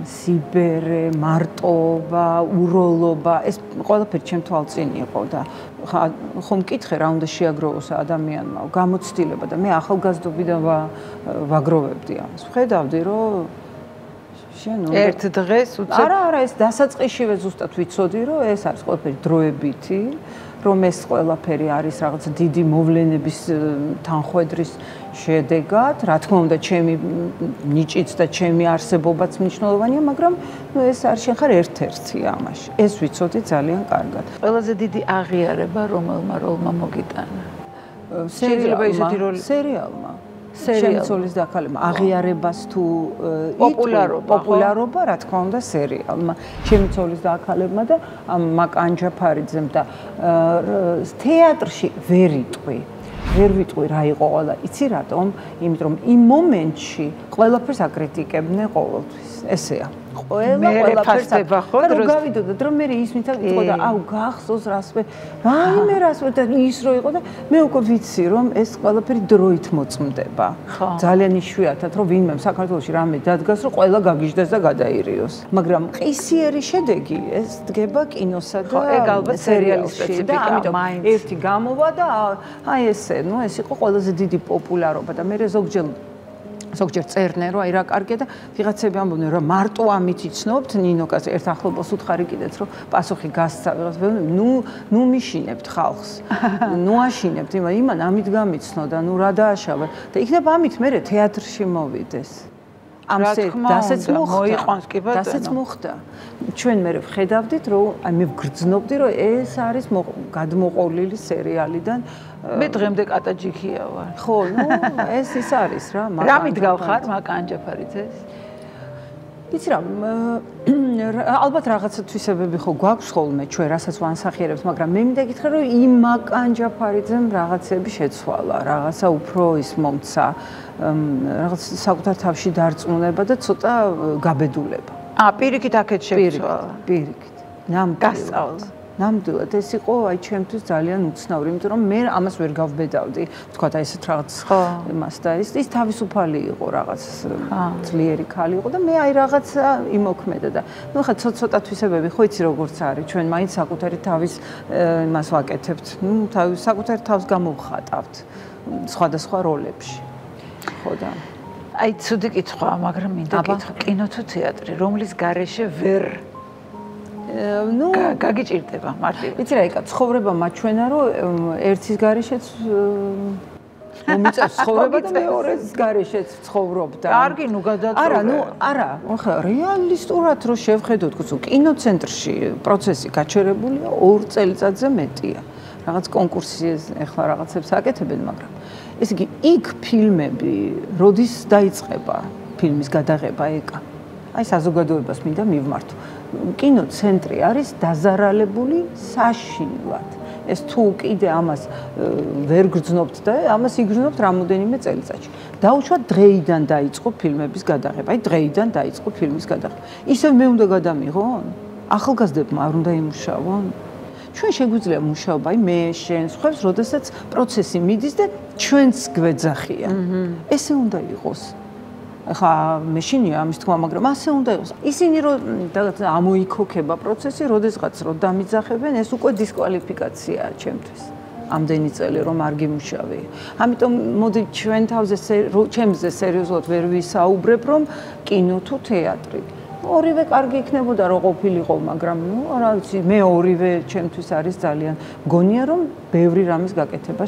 სიბერე, მარტოობა, უროლობა, ეს ყველაფერი ჩემ თვალწინ იყო და ხომ მკითხე რა უნდა შეაგროვოს ადამიანმა, გამოცდილება და მე ახალგაზრდობიდან ვაგროვებდი ამას. ვხედავდი რომ ერთ დღეს უცებ არა, ეს დასაწყისშივე ზუსტად ვიცოდი რომ ეს არის ყველაფერი დროებითი რომ ეს ყველაფერი არის რაღაც დიდი მოვლენების თანხვედრის შედეგად, რა თქმა უნდა, ჩემი ნიჭიც და ჩემი არსებობაც მნიშვნელოვანია, მაგრამ ეს არ შენ ხარ ერთ-ერთი ამაში. ეს ვიცოდი ძალიან კარგად. ყველაზე დიდი აღიარება რომელმა როლმა მოგიტანა? შეიძლება ისეთი როლი სერიალმა. შემცველის დაქალებმა აღიარებას თუ პოპულარობა, რა თქმა უნდა, სერიალმა. შემცველის დაქალებმა და მაკ ანჯაფარიძემ და თეატრში ვერ ვიტყვი რა იყო ყველა. იცი რატომ? იმიტომ რომ იმ მომენტში ყველაფერს აკრიტიკებდნენ ყოველთვის. ესეა. ყველაფერს აკრიტიკებდნენ. რომ გავიდოდოთ, რომ მე ის მითხრა იყო და აუ გახსოვს რას მე რას და ის რო იყო და მე უკვე ვიცი რომ ეს ყველაფერი დროით მოწმდება. ძალიან იშვიათად რომ ვინმე საქართველოში რამე დადგას რომ ყველა გაგიჟდეს და გადაირიოს. მაგრამ ყისიერი შედეგი ეს დგება კინოსა და სერიალის სპეციფიკა. ამიტომ ერთი გამოვა და აი ესე, ეს იყო ყველაზე დიდი პოპულარობა და მე ზოგჯერ წერდნენ რომ აი რა კარგია და ვიღაცები ამბობდნენ რომ მარტო ამით იცნობთ ნინოკას ერთ ახლობას უთხარი კიდეც რომ პასუხი გასცა ვიღაც ნუ მიშინებთ ხალხს ნუ აშინებთ იმან ამით გამიცნო და ნუ რა დააშავე და იქნება ამით მე თეატრში მოვიდეს ამ დასეც მოხდა ჩვენ მე ვხედავდით რომ აი მე ვგრძნობდი რომ ეს არის გადმოყოლილი სერიალიდან მე დღემდე კატაჯიქია ვარ. ხო, ეს ის არის რა, მაგრამ რა მიდგავ ხარ მაკ ანჯაფარიძეს? იცი რა, ალბათ რაღაცა თვისებები ხო გვაქვს ხოლმე ჩვენ რასაც ვანსახიერებთ, მაგრამ მე მინდა გითხრა რომ იმ მაკ ანჯაფარიძემ რაღაცები შეცვალა, რაღაცა უფრო ის მომცა, რაღაც საკუთარ თავში დარწმუნება და ცოტა გაბედულება. პირიქით აქეთ შეცვალა. პირიქით. ნამდვილად ეს იყო აი ჩემთვის ძალიან უცნაური, იმიტომ რომ მე ამას ვერ გავბედავდი, ვთქვათ აი ესეთ რაღაც იმას და ის თავისუფალი იყო რაღაც ძლიერი ქალი იყო და მე აი რაღაცა იმოქმედა და ნუ ხა ცოტა თვისებები ხო იცი როგორც არის, ჩვენ მაინც საკუთარი თავის იმას ვაკეთებთ, საკუთარ თავს გამოვხატავთ სხვადასხვა როლებში. ხო და აი ცუდი კითხვაა, მაგრამ მინდა გითხრა, კინო თუ თეატრი, რომლის გარეშე ვერ გაგიჭირდება მარტივად. იცი რა, ეკა ცხოვრება მაჩვენა რომ ერთის გარეშეც მომიწევს ცხოვრება და მეორეს გარეშეც ცხოვრობ და კარგი, ნუ გადაწყვეტ. არა, ხო, რეალისტურად რო შევხედოთ, კინოცენტრში პროცესი გაჩერებულია 2 წელიწადზე მეტია. რაღაც კონკურსი ეხლა რაღაცებს აკეთებენ, მაგრამ ესე იგი, იქ ფილმები როდის დაიწყება ფილმის გადაღება ეკა? აი საზოგადოებას მინდა მივმართო. კინოცენტრი არის დაზარალებული საშინლად. ეს თუ კიდე ამას ვერ გრძნობთ და ამას იგრძნობთ რამოდენიმე წელიწადში. დაუშვათ დღეიდან დაიწყო ფილმების გადაღება. აი დღეიდან დაიწყო ფილმის გადაღება. ისევ მე უნდა გადამიღონ? ახალგაზრდებმა არ უნდა იმუშაონ? ჩვენ შეგვიძლია მუშაობა, აი მე, შენ, სხვებს, როდესაც პროცესი მიდის და ჩვენც გვეძახია. ესე უნდა იყოს. ახლა მეშინია ამის თქმა, მაგრამ ასე უნდა იყოს. ისინი რომ ამოიქოქება პროცესი, როდესაც რომ დამიძახებენ, ეს უკვე დისკვალიფიკაციაა ჩემთვის. ამდენი წელი რომ არ გიმუშავე. ამიტომ მოდი ჩვენ თავზე ჩემზე სერიოზულად ვერ ვისაუბრებ, რომ კინო თუ თეატრი. ორივე კარგი იქნებოდა რომ ყოფილიყო, მაგრამ რა ვიცი, მე ორივე ჩემთვის არის ძალიან მგონია რომ ბევრი რამის გაკეთება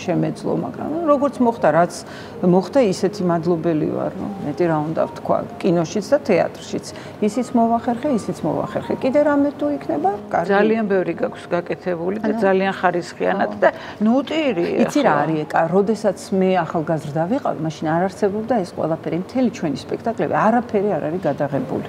შემეძლო, მაგრამ როგორც მოხდა, რაც მოხდა, ისეთი მადლობელი ვარ, რომ მეტი რა უნდა ვთქვა, კინოშიც და თეატრშიც. ისიც მოვახერხე, ისიც მოვახერხე. კიდე რამე თუ იქნება, კარგი. ძალიან ბევრი გაქვს გაკეთებული და ძალიან ხარისხიანად და ნუტირი. იცი რა არის ეკა, როდესაც მე ახალგაზრდა ვიყავ, მაშინ არ არსებობდა ეს ყველაფერი, მთელი ჩვენი სპექტაკლები, არაფერი არ არის გადაღებული.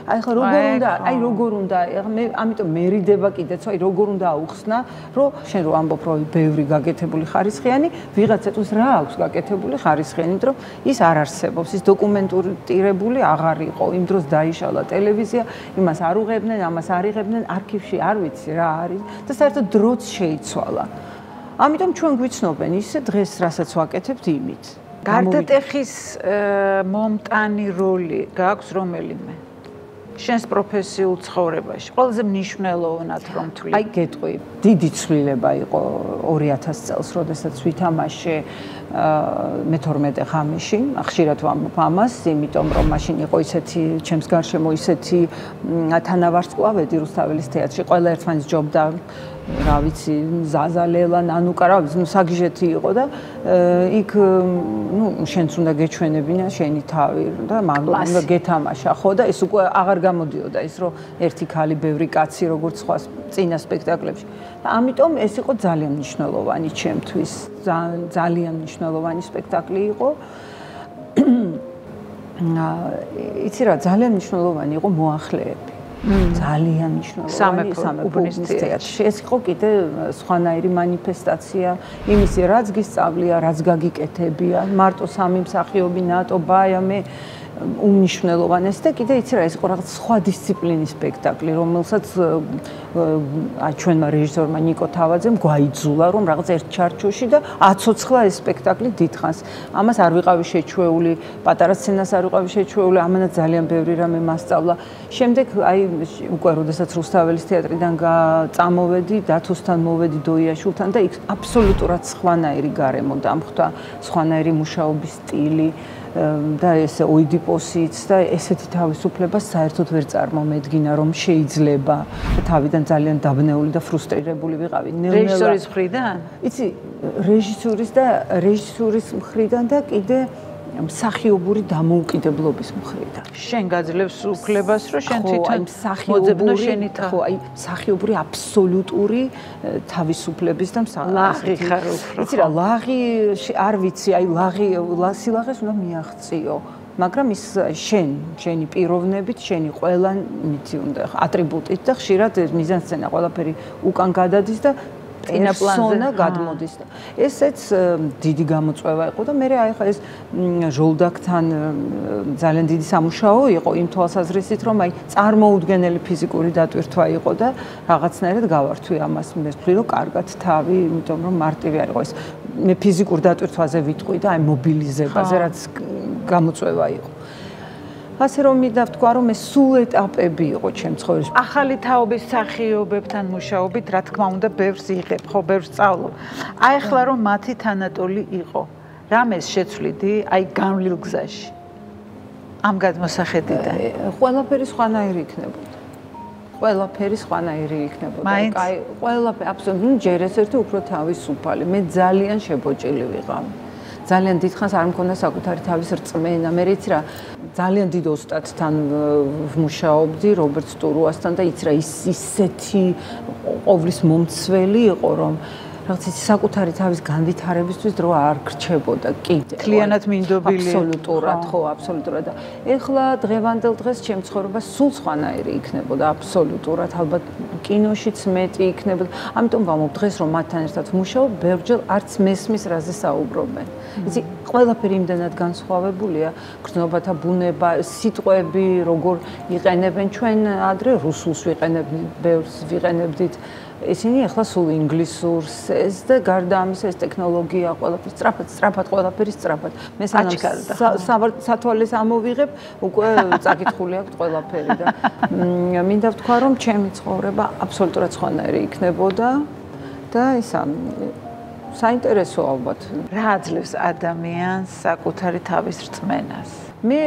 აი ხო როგორ უნდა მე ამიტომ მერიდება კიდეც აი როგორ უნდა აუხსნა რომ შენ რო ამბობ რომ ბევრი გაკეთებული ხარისხიანი ვიღაცა წუთს რა აქვს გაკეთებული ხარისხიანი იმიტომ რომ ის არ არსებობს ის დოკუმენტირებული აღარ იყო იმ დროს დაიშალა ტელევიზია იმას არ უღებდნენ ამას არ იღებდნენ არქივში არ ვიცი რა არის და საერთოდ დროც შეიცვალა ამიტომ ჩვენ გვიცნობენ ისე დღეს რასაც ვაკეთებთ იმით გარდატეხის მომტანი როლი გაქვს რომელიმე შენს პროფესიულ ცხოვრებაში ყველაზე მნიშვნელოვნად რომ თვლი. აი გეტყვი, დიდი ცვლილება იყო 2000 წელს, როდესაც ვითამაშე მე-12 ღამეში, ხშირად ვამბობ ამას, იმიტომ რომ მაშინ იყო ისეთი ჩემს გარშემო ისეთი თანავარსკვლავედი რუსთაველის თეატრში, ყველა ერთმანეთს ჯობდა რა ვიცი, ზაზა, ლელა, ნანუკა, რა ვიცი, საგიჟეთი იყო და იქ შენც უნდა გეჩვენებინა შენი თავი და მაგრამ უნდა გეთამაშა, ხო და ეს უკვე აღარ გამოდიოდა ის რომ ერთი ქალი, ბევრი კაცი როგორც სხვა წინა სპექტაკლებში. და ამიტომ ეს იყო ძალიან მნიშვნელოვანი ჩემთვის, ძალიან მნიშვნელოვანი სპექტაკლი იყო. იცი რა, ძალიან მნიშვნელოვანი იყო მოახლეები. ძალიან მნიშვნელოვანი სამეფო თეატრში. ეს იყო კიდე სხვანაირი მანიფესტაცია იმისი, რაც გისწავლია, რაც გაგიკეთებია, მარტო სამი მსახიობი, ნატო, ბაია, მე უმნიშვნელოვანესი და კიდე იცი რა, ეს იყო რაღაც სხვა დისციპლინის სპექტაკლი, რომელსაც ჩვენმა რეჟისორმა ნიკო თავაძემ გვაიძულა, რომ რაღაც ერთ ჩარჩოში და აცოცხლა ეს სპექტაკლი დიდხანს. ამას არ ვიყავი შეჩვეული, პატარა სცენას არ ვიყავი შეჩვეული, ამანაც ძალიან ბევრი რამე მასწავლა. შემდეგ აი უკვე როდესაც რუსთაველის თეატრიდან წამოვედი, დათოსთან მოვედი დოიაშვილთან და იქ აბსოლუტურად სხვანაირი გარემო დამხვდა, სხვანაირი მუშაობის სტილი. და ესე ოიდიპოსიც და ესეთი თავისუფლება საერთოდ ვერ წარმომედგინა რომ შეიძლება თავიდან ძალიან დაბნეული და ფრუსტრირებული ვიყავი რეჟისორის მხრიდან? იცი რეჟისურის მხრიდან და კიდე მსახიობური დამოუკიდებლობის მხრიდან. შენ გაძლევს უფლებას, რომ შენ თვითონ მოძებნო შენი თავი. ხო, აი მსახიობური აბსოლუტური თავისუფლების და ლაღი ხარ უფრო. იცი რა, ლაღი არ ვიცი, აი სილაღეს უნდა მიაღწიო. მაგრამ ის შენი პიროვნებით, შენი ყველა მითი უნდა ატრიბუტით და ხშირად მიზანსცენა ყველაფერი უკან გადადის და პერსონა გადმოდის და ესეც დიდი გამოწვევა იყო და მე აი ხა ეს ჟოლდაკთან ძალიან დიდი სამუშაო იყო იმ თვალსაზრისით რომ აი წარმოუდგენელი ფიზიკური დატვირთვა იყო და რაღაცნაირად გავართვი ამას მე ვთვლი რომ კარგად თავი იმიტომ რომ მარტივი არ იყო ეს მე ფიზიკურ დატვირთვაზე ვიტყვი და აი მობილიზებაზე რაც გამოწვევა იყო ასე რომ მინდა ვთქვა რომ ეს სულ ეტაპები იყო ჩემს ცხოვრებაში. ახალი თაობის მსახიობებთან მუშაობით, რა თქმა უნდა, ბევრს იღებ, ხო, ბევრს სწავლობ. აი ახლა რომ მათი თანატოლი იყო, რამეს შეცვლიდი აი განვლილ გზაში? ამ გადმოსახედიდან. ყველაფერი სხვანაირი იქნებოდა. ყველაფერი სხვანაირი იქნებოდა. აი, ყველაფერი აბსოლუტურად ჯერ ეს ერთი უფრო თავისუფალი. მე ძალიან შებოჭილი ვიყავი. ძალიან დიდხანს არ მქონდა საკუთარი თავის რწმენა. მე იცი რა, ძალიან დიდ ოსტატთან ვმუშაობდი, რობერტ სტურუასთან და იცი რა, ისეთი ყოვლის მომცველი იყო, რომ რაღაც იცი საკუთარი თავის განვითარებისთვის დრო არ გრჩებოდა კიდე. თლიანად მინდობილი. აბსოლუტურად, ხო, აბსოლუტურად. და ეხლა დღევანდელ დღეს ჩემ ცხოვრება სულ სხვანაირი იქნებოდა, აბსოლუტურად, ალბათ კინოშიც მეტი იქნებოდა. ამიტომ ვამბობ დღეს რომ მათთან ერთად ვმუშაობ, ბევრჯერ არც მესმის რაზე საუბრობენ. იცი, ყველაფერი იმდენად განსხვავებულია, გრძნობათა ბუნება, სიტყვები, როგორ იყენებენ ჩვენ ადრე რუსულს ვიყენებდით, ბევრს ვიყენებდით. ისინი ახლა სულ ინგლისურს ეს და გარდა ამისა ეს ტექნოლოგია ყველაფერი სწრაფად ყველაფერი სწრაფად. მე სათვალეს ამოვიღებ, უკვე წაკითხული აქვს ყველაფერი და მინდა ვთქვა რომ ჩემი ცხოვრება აბსოლუტურად სხვანაირი იქნებოდა და ისა საინტერესო ალბათ. რა აძლევს ადამიანს საკუთარი თავის რწმენას? მე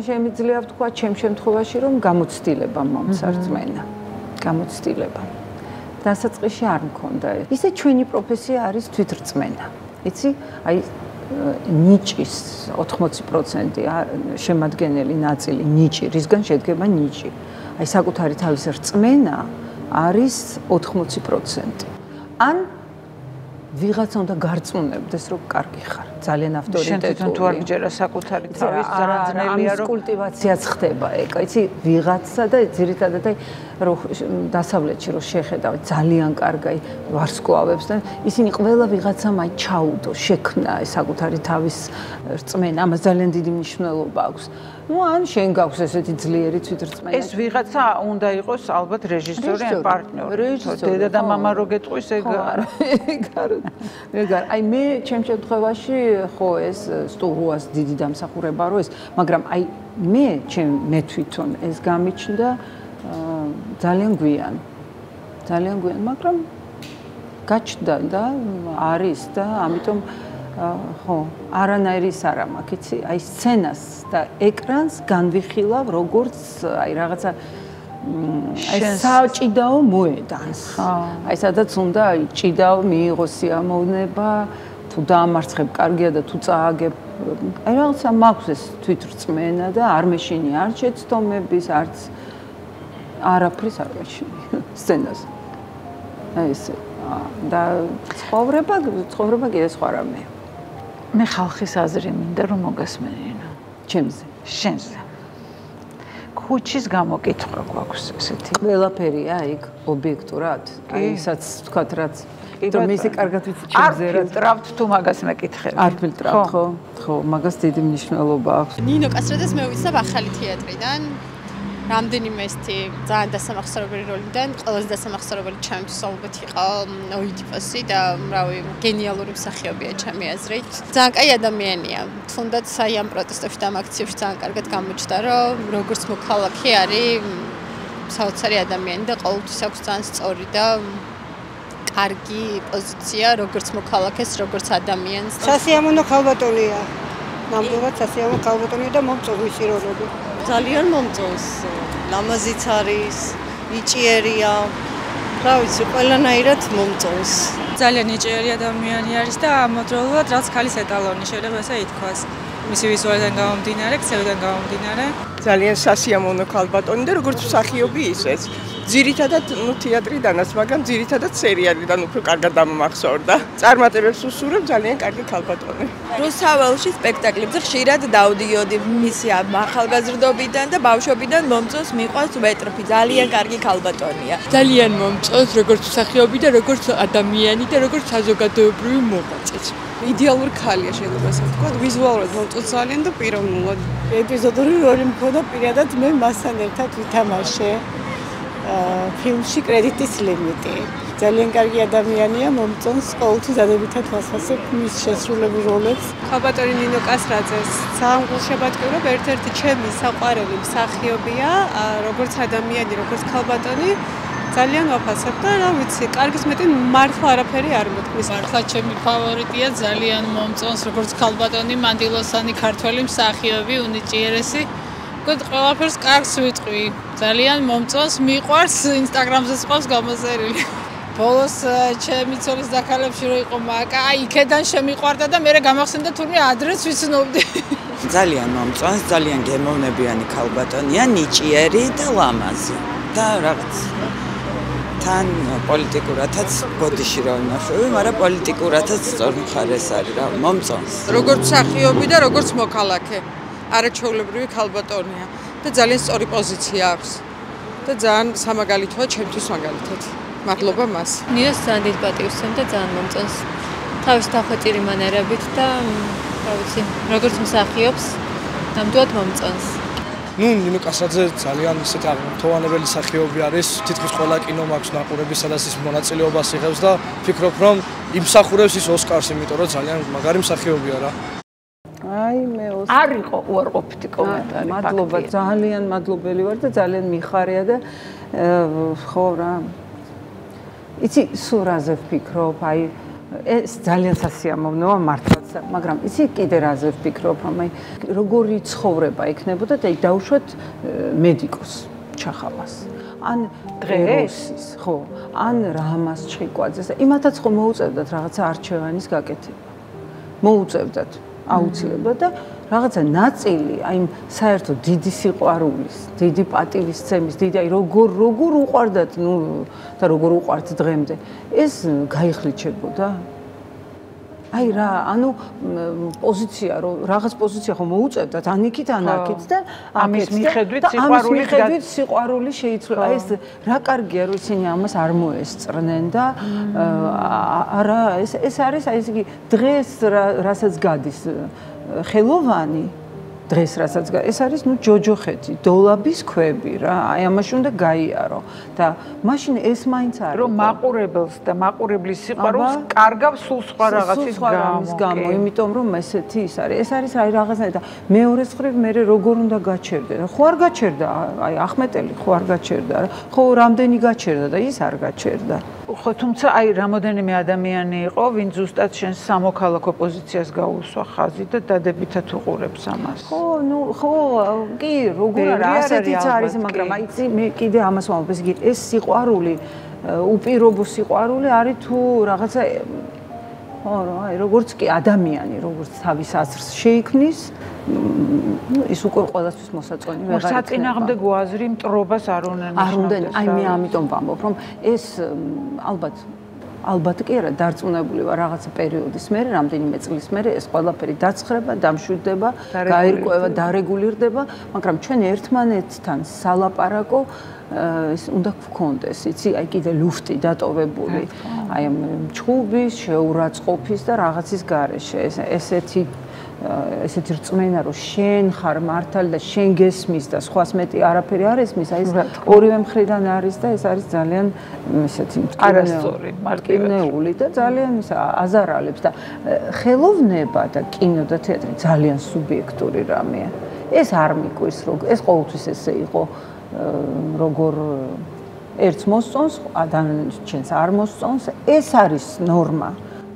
შემიძლია ვთქვა ჩემ შემთხვევაში რომ გამოცდილება მომცა რწმენა. გამოცდილება. დასაწყისში არ მქონდა. ისე ჩვენი პროფესია არის თვითრწმენა. იცი? აი ნიჭის 80% შემადგენელი ნაწილი ნიჭი, რისგან შედგება ნიჭი. აი საკუთარი თავის რწმენა არის 80%. ან ვიღაცა უნდა გარწმუნებდეს რომ კარგი ხარ, ძალიან ავტორიტეტული. შენ თუ არ გჯერა საკუთარი თავის ძანძნელია რომ კულტივაციაც ხდება, ეკა, იცი, ვიღაცა და ძირითადად აი რომ დასავლეთში რომ შეხედავ ძალიან კარგი ვარსკვლავებს და ისინი ყველა ვიღაცამ აი ჩაუდო, შექმნა საკუთარი თავის რწმენა, ამას ძალიან დიდი მნიშვნელობა აქვს. ну ან შენ გაქვს ესეთი ძლიერი თვითრწმენა. ეს ვიღაცა უნდა იყოს ალბათ რეჟისორი ან პარტნიორი. დედა და მამა რო გეტყვის ეგ არა. ეგარ. აი მე ჩემ შემთხვევაში ხო ეს სტურუას დიდი დამსახურება რო ეს, მაგრამ აი მე თვითონ ეს გამიჩნდა ძალიან გვიან. ძალიან გვიან, მაგრამ გაჩნდა და არის და ამიტომ ხო, არანაირი ის არ მაქვს, იცი? აი სცენას და ეკრანს განვიხილავ როგორც აი რაღაცა აი საჭიდაო მოედანს. აი სადაც უნდა აი ჭიდაო მიიღოს სიამოვნება, თუ დაამარცხებ კარგია და თუ წააგებ აი რაღაცა მაქვს ეს თვითრწმენა და არ მეშინი არ შეცდომების, არც არაფრის არ მეშინი სცენას. აი ესე და ცხოვრება კიდე სხვა რამეა. მე ხალხის აზრი მინდა რომ მოგესმენინო. ჩემზე. შენზე. ქუჩის გამოკითხვა გვაქვს ესეთი. ყველაფერია იქ ობიექტურად. აი ისაც თქვათ რაც რომ ისე კარგად ვიცი ჩემზე რა. არ ფილტრავთ თუ მაგას მეკითხები. არ ფილტრავთ ხო? ხო, მაგას დიდი მნიშვნელობა აქვს. ნინო კასტრაძეს მე ვიცნობ ახალი თეატრიდან. რამდენიმე ესეთი ძალიან დასამახსოვრებელი როლიდან, ყველაზე დასამახსოვრებელი ჩემთვის ალბათ იყო ოიდიპოსი და რავი, გენიალური მსახიობია ჩემი აზრით. ძალიან კაი ადამიანია. თუნდაც აი ამ პროტესტებში და ამ აქციებში ძალიან კარგად გამოჩნდა, რომ როგორც მოქალაქე არის საოცარი ადამიანი და ყოველთვის აქვს ძალიან სწორი და კარგი პოზიცია, როგორც მოქალაქეს, როგორც ადამიანს. სასიამოვნო ქალბატონია. ნამდვილად სასიამოვნო ქალბატონია და მომწონს მისი როლები. ძალიან მომწონს, ლამაზიც არის, ნიჭიერია. რა ვიცი, ყველანაირად მომწონს. ძალიან ნიჭიერი ადამიანი არის და ამავდროულად რაც ქალის ეტალონი, შეიძლება ესე ითქვას. მისი ვიზუალიდან გამომდინარე, ქცევიდან გამომდინარე. ძალიან სასიამოვნო ქალბატონი და როგორც მსახიობი ისეც. ძირითადად თეატრიდანაც, მაგრამ ძირითადად სერიალიდან უფრო კარგად დამამახსოვრდა. წარმატებებს უსურვებ, ძალიან კარგი ქალბატონი. რუსაველში სპექტაკლებზე ხშირად დავდიოდი მისი ახალგაზრდობიდან და ბავშვობიდან მომწონს, მიყვარს ვეტრფი, ძალიან კარგი ქალბატონია. ძალიან მომწონს როგორც მსახიობი და როგორც ადამიანი და როგორც საზოგადოებრივი მოღვაწეც. იდეალური ქალია შეიძლება ასე ვთქვათ, ვიზუალურად მომწონს ძალიან და პიროვნულად. ეპიზოდური როლი მქონდა პირადად მე მასთან ერთად ვითამაშე. ფილმში კრედიტის ლიმიტი. ძალიან კარგი ადამიანია, მომწონს ყოველთვის დადებითად ვასვასებ მის შესრულებულ როლებს. ქალბატონი ნინო კასტრაძეს ძალიან გულშემატკივრობ, ერთ-ერთი ჩემი საყვარელი მსახიობია, როგორც ადამიანი, როგორც ქალბატონი. ძალიან ვაფასებ და რა ვიცი, კარგის მეტი მართლა არაფერი არ მეთქმის. მართლა ჩემი ფავორიტია, ძალიან მომწონს როგორც ქალბატონი, მანდილოსანი ქართველი მსახიობი, უნიჭიერესი. ყველაფერს კარგს ვიტყვი. ძალიან მომწონს, მიყვარს, ინსტაგრამზე ყავს გამოწერილი. ბოლოს ჩემი ცოლის დაქალებში რო იყო მაკა, აი იქედან შემიყვარდა და მე გამახსენდა თურმე ადრეს ვიცნობდი. ძალიან მომწონს, ძალიან გემოვნებიანი ქალბატონია, ნიჭიერი და ლამაზი. და რაღაც თან პოლიტიკურათაც ბოდიში რა ვიმახსოვი, მაგრამ პოლიტიკურათაც სწორ მხარეს არის რა, მომწონს. როგორც მსახიობი და როგორც მოქალაქე. არაჩვეულებრივი ქალბატონია და ძალიან სწორი პოზიცია აქვს და ძალიან სამაგალითოა ჩემთვის მაგალითად. მადლობა მას. ნინოს ძალიან დიდ პატივს ვცემ და ძალიან მომწონს. თავის დახვეწირი მანერებით და რა ვიცი, როგორც მსახიობს, ნამდვილად მომწონს. ნინო კასტრაძე ძალიან ისეთი აღფრთოვანებელი მსახიობი არის, თითქმის ყველა კინო მაქვს ნაყურები, სადაც ის მონაწილეობას იღებს და ფიქრობ, რომ იმსახურებს ის ოსკარს, იმიტომ რომ ძალიან მაგარი მსახიობია რა. აი მე არ იყო უარყოფითი კომენტარი. მადლობა, ძალიან მადლობელი ვარ და ძალიან მიხარია და ხო რა. იცი, სულ რაზე ვფიქრობ, აი ეს ძალიან სასიამოვნოა მართლაც, მაგრამ იცი კიდე რაზე ვფიქრობ, რომ აი როგორი ცხოვრება იქნებოდა და დაუშვათ მედიკოს ჩახალას. ან დღეოსის, ხო, ან რამას ჩხიკვაძეს. იმათაც ხო მოუწევდათ რაღაცა არჩევანის გაკეთება. მოუწევდათ აუცილებლად და რაღაცა ნაწილი აი საერთოდ დიდი სიყვარულის, დიდი პატივისცემის, დიდი აი როგორ უყვარდათ, ნუ და როგორ უყვართ დღემდე. ეს გაიხლიჩებოდა. აი რა, ანუ პოზიცია, რომ რაღაც პოზიცია ხო მოუწევდათ, ან იქით, ან აქეთ და ამის მიხედვით სიყვარული შეიცვლება. აი ეს რა კარგია, რომ ისინი ამას არ მოესწრნენ და არა, ეს არის აი ესე იგი დღეს რასაც გადის ხელოვანი დღეს რასაც ეს არის ჯოჯოხეთი, დოლაბის ქვები რა. აი ამაში უნდა გაიარო და მაშინ ეს მაინც არის რომ მაყურებელს და მაყურებლის სიყვარულს კარგავს სულ სხვა რაღაცის გამო, იმიტომ რომ ესეთი ის არის. ეს არის აი რაღაცნაირად და მეორე მხრივ მე როგორ უნდა გაჩერდე? ხო არ გაჩერდა, აი ახმეტელი ხო არ გაჩერდა რა. ხო რამდენი გაჩერდა და ის არ გაჩერდა. ხო, თუმცა აი რამოდენიმე ადამიანი იყო, ვინ ზუსტად შენ სამოქალაქო პოზიციას გაუსვა ხაზი და დადებითად უყურებს ამას. ხო, ხო, კი, როგორ არა, ასეთიც არის, მაგრამ აი მე კიდე ამას ვამბობ, ეს სიყვარული, უპირობო სიყვარული არის თუ რაღაცა ხო, აი როგორც კი ადამიანი, როგორც თავის აზრს შეიქმნის, ის უკვე ყველასთვის მოსაწონი ვეღარ იქნება. საწინააღმდეგო აზრი მტრობას არ უნდა ნიშნავდეს. აი მე ამიტომ ვამბობ, რომ ეს ალბათ კი არა დარწმუნებული ვარ რაღაცა პერიოდის მერე, რამდენიმე წლის მერე ეს ყველაფერი დაცხრება, დამშვიდდება, გაირკვევა, დარეგულირდება, მაგრამ ჩვენ ერთმანეთთან სალაპარაკო ეს უნდა გქონდეს, იცი, აი კიდე ლუფტი დატოვებული, აი ამ ჩხუბის, შეურაცხყოფის და რაღაცის გარეშე, ესეთი რწმენა რომ შენ ხარ მართალი და შენ გესმის და სხვას მეტი არაფერი არ ესმის, აი ეს ორივე მხრიდან არის და ეს არის ძალიან ესეთი არასწორი, მარტივნეული და ძალიან აზარალებს და ხელოვნება და კინო და თეატრი ძალიან სუბიექტური რამეა. ეს არ მიკვირს, რომ ეს ყოველთვის ესე იყო, როგორ ერთს მოსწონს, ადამიანს არ მოსწონს, ეს არის ნორმა.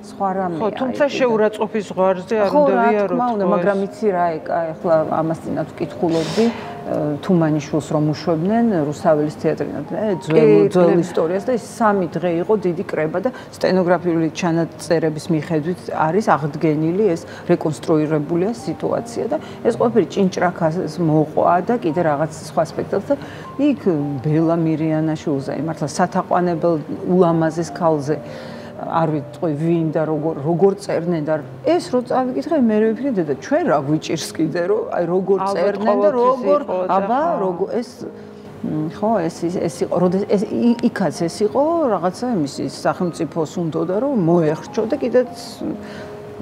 სხვა რამეა. ხო, თუმცა შეურაცხყოფის ზღვარზე არ უნდა ვიაროთ. ხო, მაგრამ იცი რა, ეხლა ამას წინათ ვკითხულობდი, თუმანიშვილს რომ უშვებდნენ რუსაველის თეატრიდან, ძველ ისტორიას და ის 3 დღე იყო დიდი კრება და სტენოგრაფიული ჩანაწერების მიხედვით არის აღდგენილი ეს რეკონსტრუირებულია სიტუაცია და ეს ყველაფერი ჭინჭრაქას მოყვა და კიდე რაღაც სხვა სპექტაკლს და იქ ბელა მირიანაშვილზე, მართლა სათაყვანებელ ულამაზეს ქალზე არ ვიტყვი ვინ და როგორ წერდნენ და ეს რო წავიკითხე მე ვიფიქრე და ჩვენ რა გვიჭირს კიდე რომ აი როგორ წერდნენ და როგორ აბა როგორ ეს ხო ეს იყო ეს იქაც ეს იყო რაღაცა იმის სახელმწიფოს უნდოდა რომ მოეხრჩო და კიდეც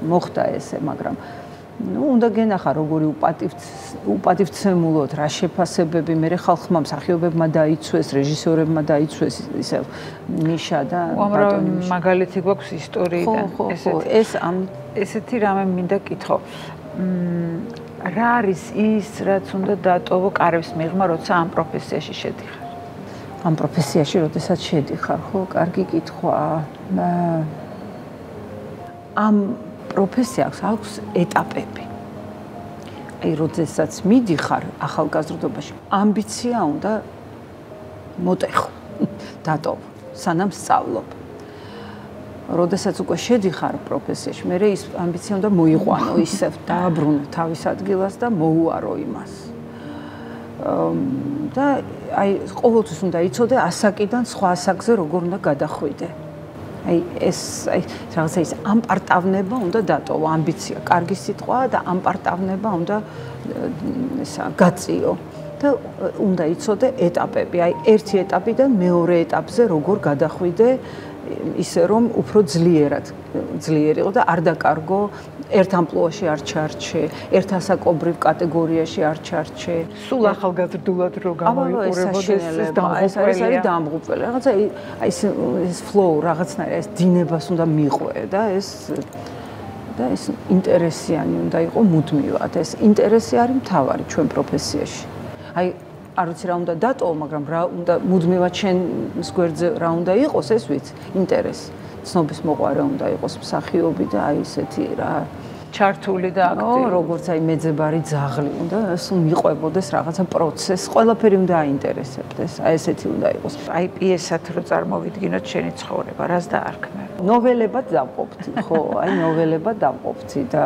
მოხდა ესე მაგრამ უნდა გენახა როგორი უპატივცემულოდ რა შეფასებები მე ხალხმა მსახიობებმა დაიცვეს რეჟისორებმა დაიცვეს ისე ნიშა და უამრავი მაგალითი გვაქვს ისტორიიდან ესეთი რამე მინდა კითხო რა არის ის რაც უნდა დატოვო კარების მიღმა როცა ამ პროფესიაში შედიხარ ამ პროფესიაში როდესაც შედიხარ ხო კარგი კითხვა ამ პროფესიას აქვს ეტაპები. აი, როდესაც მიდიხარ ახალგაზრდობაში, ამბიცია უნდა მოტეხო, დატოვო, სანამ სწავლობ. როდესაც უკვე შედიხარ პროფესიაში, მე ის ამბიცია უნდა მოიყვანო, ისევ დააბრუნო თავის ადგილას და მოუარო იმას. და აი, ყოველთვის უნდა იცოდე ასაკიდან სხვა ასაკზე როგორ უნდა გადახვიდე. აი ეს რაღაცა ის ამპარტავნება უნდა დატოვო ამბიცია, კარგი სიტყვაა და ამპარტავნება უნდა ესა გაწიო და უნდა იცოდე ეტაპები. აი ერთი ეტაპიდან მეორე ეტაპზე როგორ გადახვიდე ისე რომ უფრო ძლიერი იყო და არ დაკარგო ერთ ამპლუაში არ ჩარჩე, ერთ ასაკობრივ კატეგორიაში არ ჩარჩე. სულ ახალგაზრდულად რო გამოიყურებოდეს ეს არის დამღუპველი. რაღაცა აი ეს flow რაღაცნაირად ეს დინებას უნდა მიყვე და ეს ინტერესიანი უნდა იყოს მუდმივად. ეს ინტერესი არის მთავარი ჩვენ პროფესიაში. აი არ ვიცი რა უნდა დატოვო, მაგრამ რა უნდა მუდმივად შენს გვერდზე რა უნდა იყოს, ეს ვიცი, ინტერესი. ცნობის მოყვარე უნდა იყოს მსახიობი და აი ესეთი რა ჩართული და აქტიური. როგორც აი მეძებარი ძაღლი უნდა მიყვებოდეს რაღაცა პროცესი, ყველაფერი უნდა აინტერესებდეს, აი ესეთი უნდა იყოს. აი პიესად რო წარმოვიდგინოთ შენი ცხოვრება, რას დაარქმევ? ნოველებად დავყოფთი, ხო, აი ნოველებად დავყოფთი და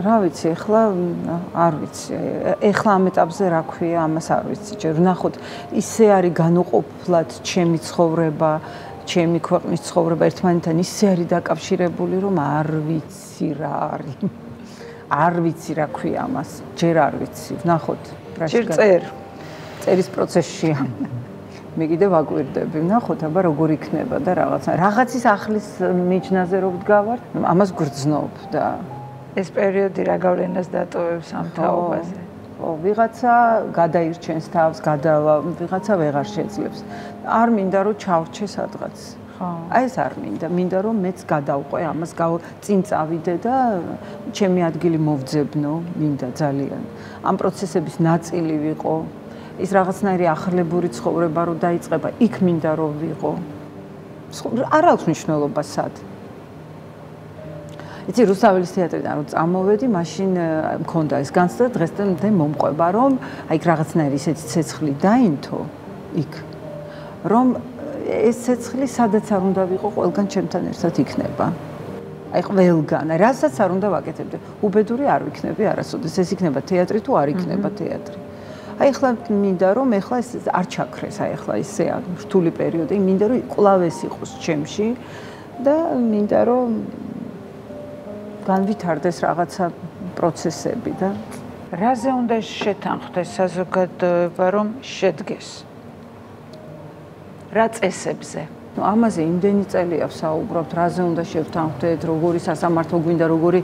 რა ვიცი, ეხლა არ ვიცი, ეხლა ამ ეტაპზე რა ქვია, ამას არ ვიცი. ჯერ ვნახოთ, ისე არის განუყოფლად ჩემი ცხოვრება, ჩემი ქვეყნის ცხოვრება ერთმანეთთან ისე არის დაკავშირებული, რომ არ ვიცი რა არის. არ ვიცი რა ქვია ამას, ჯერ არ ვიცი. ვნახოთ, ჯერ წერის პროცესშია. მე კიდე ვაკვირდები, ვნახოთ, აბა როგორ იქნება და რაღაცის ახლის მიჯნაზე რო ვდგავართ, ამას გრძნობ და ეს პერიოდი რა გავლენას დატოვებს ამ თაობაზე? ვიღაცა გადაირჩენს თავს, ვიღაცა ვეღარ შეძლებს. არ მინდა რომ ჩავრჩე სადღაც. აი ეს არ მინდა. მინდა რომ მეც გადავყვე, ამას წინ წავიდე და ჩემი ადგილი მოვძებნო, მინდა ძალიან. ამ პროცესების ნაწილი ვიყო. ის რაღაცნაირი ახლებური ცხოვრება რო დაიწყება, იქ მინდა რომ ვიყო. არ აქვს მნიშვნელობა სად. იცი რუსთაველის თეატრიდან რომ წამოვედი, მაშინ მქონდა ეს განცდა დღესდღე მომყვება, რომ აი რაღაცნაირი ისეთი ცეცხლი დაინთო იქ, რომ ეს ცეცხლი სადაც არ უნდა ვიყო, ყველგან ჩემთან ერთად იქნება. აი ყველგან, რასაც არ უნდა ვაკეთებდე. უბედური არ ვიქნები არასოდეს, ეს იქნება თეატრი თუ არ იქნება თეატრი. აი ახლა მინდა რომ ახლა ეს არ ჩაქრეს, აი ახლა ისე რთული პერიოდი, მინდა რომ კვლავ ეს იყოს ჩემში და მინდა რომ განვითარდეს რაღაცა პროცესები და რაზე უნდა შეთანხმდეს საზოგადოება რომ შედგეს? რა წესებზე? ამაზე იმდენი წელია ვსაუბრობთ, რაზე უნდა შევთანხმდეთ, როგორი სასამართლო გვინდა, როგორი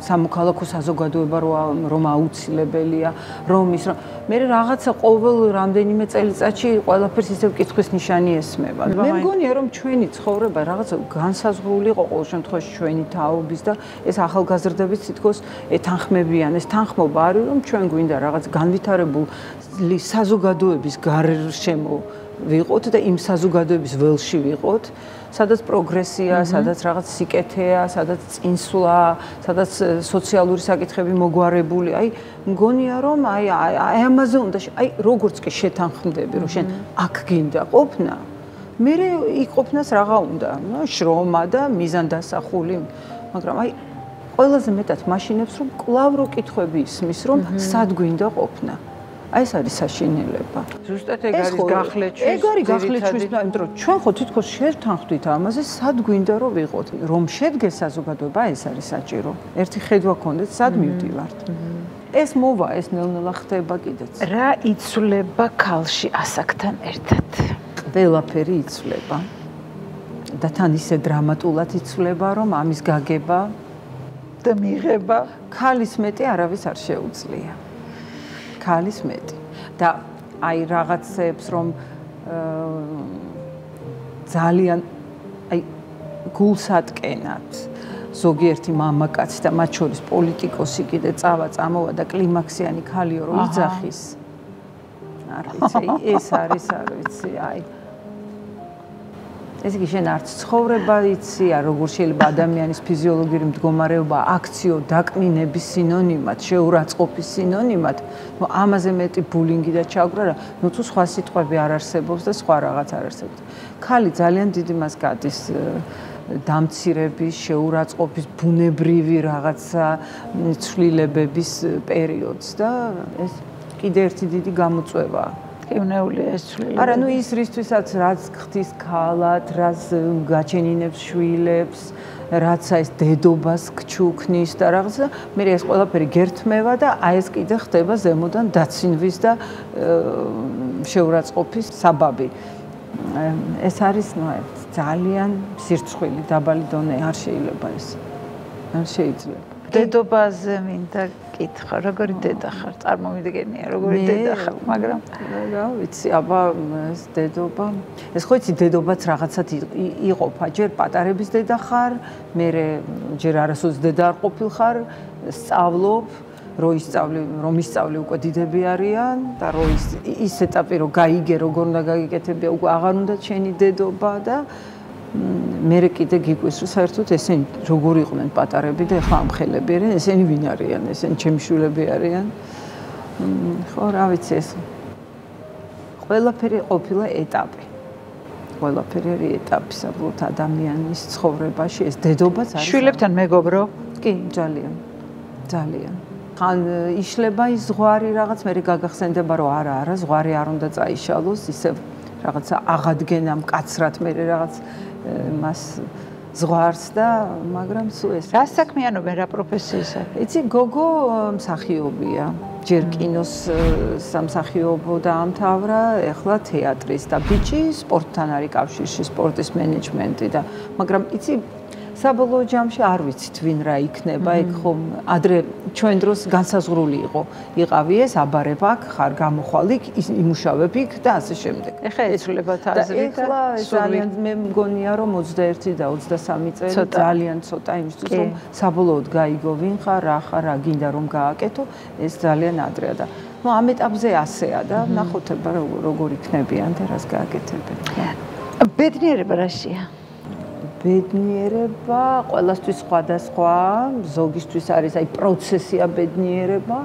სამოქალაქო საზოგადოება რომ აუცილებელია, რომ ის მე რაღაცა ყოველ რამდენიმე წელიწადში ყველაფერს ისევ კითხვის ნიშანი ესმება. მე მგონია რომ ჩვენი ცხოვრება რაღაცა განსაზღვრული იყო ყოველ შემთხვევაში ჩვენი თაობის და ეს ახალგაზრდების თითქოს ეთანხმებიან. ეს თანხმობა არის რომ ჩვენ გვინდა რაღაც განვითარებული საზოგადოების გარშემო ვიყოთ და იმ საზოგადოების ველში ვიყოთ, სადაც პროგრესია, სადაც რაღაც სიკეთეა, სადაც წინსვლა, სადაც სოციალური საკითხები მოგვარებული. აი, მგონია რომ აი ამაზე უნდა აი როგორც კი შეთანხმდები, რომ შენ აქ გინდა ყოფნა, მე იქ ყოფნას რაღა უნდა, შრომა და მიზანდასახული, მაგრამ აი ყველაზე მეტად მაშინებს რომ კლავ რო კითხვები ისმის, რომ სად გვინდა ყოფნა. აი ეს არის საშინელება. ზუსტად ეგ არის გახლეჩვის. ეგ არის გახლეჩვის, იმიტომ რომ ჩვენ ხო თითქოს შევთანხმდით ამაზე, სად გვინდა რომ ვიყოთ. რომ შედგეს საზოგადოება, ეს არის საჭირო. ერთი ხედვა გქონდეთ, სად მივდივართ. ეს მოვა, ეს ნელ-ნელა ხდება კიდეც. რა იცვლება ქალში ასაკთან ერთად? ყველაფერი იცვლება. და თან ისე დრამატულად იცვლება, რომ ამის გაგება და მიღება ქალის მეტი არავის არ შეუძლია. ქალის მეტი და აი რაღაცებს რომ ძალიან აი გულსატკენად ზოგიერთი მამაკაცი და მათ შორის პოლიტიკოსი კიდე წამოვა და კლიმაქსიანი ქალიო რომ იძახის არ ვიცი ეს არის არ ვიცი აი ეს იგი შენ არც ცხოვრება იცი, როგორ შეიძლება ადამიანის ფიზიოლოგიური მდგომარეობა აქციო დაკნინების სინონიმად, შეურაცხყოფის სინონიმად, ამაზე მეტი ბულინგი და ჩაგვრა რა, ნუ თუ სხვა სიტყვები არ არსებობს და სხვა რაღაც არ არსებობს. ქალი ძალიან დიდი მას გადის დამცირების, შეურაცხყოფის, ბუნებრივი რაღაცა ცვლილებების პერიოდს და ეს კიდე ერთი დიდი გამოწვევაა. იუნეულია ეს ცვლილება. არა, ნუ ის რისთვისაც რაც ხდის ქალად, რაც გაჩენინებს შვილებს, რაც ეს დედობას გჩუქნის და რაღაცა, მე ეს ყველაფერი გერთმევა და აი ეს კიდე ხდება ზემოდან დაცინვის და შეურაცხყოფის საბაბი. ეს არის ნუ ძალიან სირცხვილი დაბალი დონე არ შეიძლება ეს. არ შეიძლება. დედობაზე მინდა კითხა, როგორი დედა ხარ? წარმომიდგენია, როგორი დედა ხარ, მაგრამ რა ვიცი, აბა ეს დედობა, ეს ხო იცი დედობაც რაღაცად იყოფა, ჯერ პატარების დედა ხარ, მე ჯერ არასოდეს დედა არ ყოფილხარ, სწავლობ, რომ ისწავლე უკვე დიდები არიან და რომ ის ეტაპი რომ გაიგე, როგორ უნდა გაგიკეთებია, უკვე აღარ უნდა ჩენი დედობა და მე კიდე გიგვეს რომ საერთოდ ესენი როგორ იყვნენ პატარები და ეხლა ამხელები არიან, ესენი ვინ არიან, ესენი ჩემი შვილები არიან. ხო, რა ვიცი ეს. ყველაფერი ყოფილა ეტაპი. ყველაფერი არის ეტაპი საბოლოოდ ადამიანის ცხოვრებაში, ეს დედობაც არის. შვილებთან მეგობრო? კი, ძალიან. ძალიან. ხან იშლება ის ზღვარი რაღაც, მე გაგახსენდება რომ არა, ზღვარი არ უნდა წაიშალოს, ისევ რაღაცა აღადგენა მკაცრად მე რაღაც მას ზღვარს და მაგრამ სულ ეს რა საქმიანობენ რა პროფესიისა? იცი გოგო მსახიობია. ჯერ კინოს სამსახიობო დაამთავრა, ეხლა თეატრის და ბიჭი სპორტთან არის კავშირში, სპორტის მენეჯმენტი და მაგრამ იცი საბოლოო ჯამში არ ვიცით ვინ რა იქნება, ეგ ხომ ადრე ჩვენ დროს განსაზღვრული იყო. იყავი ეს აბარებ აქ, ხარ გამოხვალ იქ, იმუშავებ იქ და ასე შემდეგ. ეხლა ეცვლებათ აზრი და ეხლა ძალიან მე მგონია რომ 21 და 23 წელი ძალიან ცოტა იმისთვის რომ საბოლოოდ გაიგო ვინ ხარ, რა ხარ, რა გინდა რომ გააკეთო, ეს ძალიან ადრეა და ნუ ამ ეტაპზე ასეა და ნახოთ როგორ იქნებიან და რას გააკეთებენ. ბედნიერება რაშია? ბედნიერება ყველასთვის სხვადასხვა, ზოგისთვის არის აი პროცესია ბედნიერება.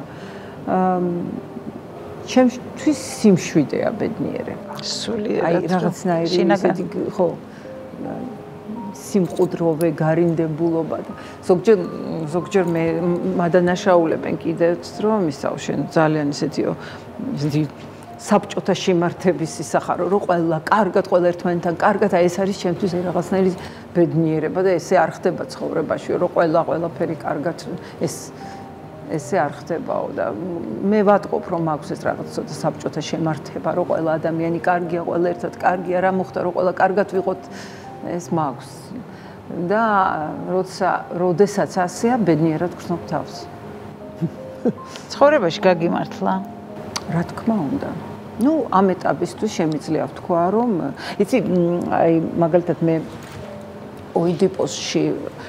ჩემთვის სიმშვიდეა ბედნიერება. სულიერად. აი რაღაცნაირი ისეთი ხო სიმყუდროვე გარინდებულობა და ზოგჯერ მე მადანაშაულებენ კიდეც რომ ისაო შენ ძალიან ისეთიო საბჭოთა შემართების ისახარო რომ ყველა კარგად ყველა ერთმანეთთან კარგად აი ეს არის ჩემთვის რაღაცნაირი ბედნიერება და ესე არ ხდება ცხოვრებაში რომ ყველაფერი კარგად ესე არ ხდებაო და მე ვატყობ რომ მაქვს ეს რაღაც ცოტა საბჭოთა შემართება რომ ყველა ადამიანი კარგია ყველა ერთად კარგია რა მოხდა რომ ყველა კარგად ვიყოთ ეს მაქვს და როდესაც ასეა ბედნიერად გრძნობ თავს ცხოვრებაში გაგიმართლა რა თქმა უნდა ნუ ამ ეტაპისთვის შემიძლია ვთქვა რომ იცი აი მაგალითად მე ოიდიპოსში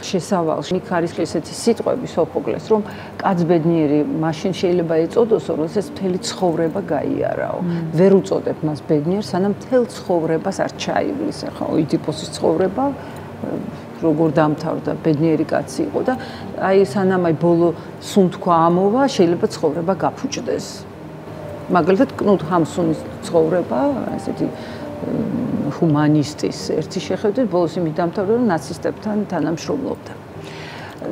შესავალში იქ არის ესეთი სიტყვები სოფოკლეს რომ კაც ბედნიერი მაშინ შეიძლება ეწოდოსო როდესაც მთელი ცხოვრება გაიარაო ვერ უწოდებ მას ბედნიერ სანამ მთელ ცხოვრებას არ ჩაივლის ახლა ოიდიპოსის ცხოვრება როგორ დამთავრდა ბედნიერი კაცი იყო და აი სანამ აი ბოლო სუნთქვა ამოვა შეიძლება ცხოვრება გაფუჭდეს მაგალითად კნუდ ჰამსუნის ცხოვრება ესეთი ჰუმანისტის ერთი შეხედვით ბოლოს იმით დამთავრდა რომ ნაცისტებთან თანამშრომლობდა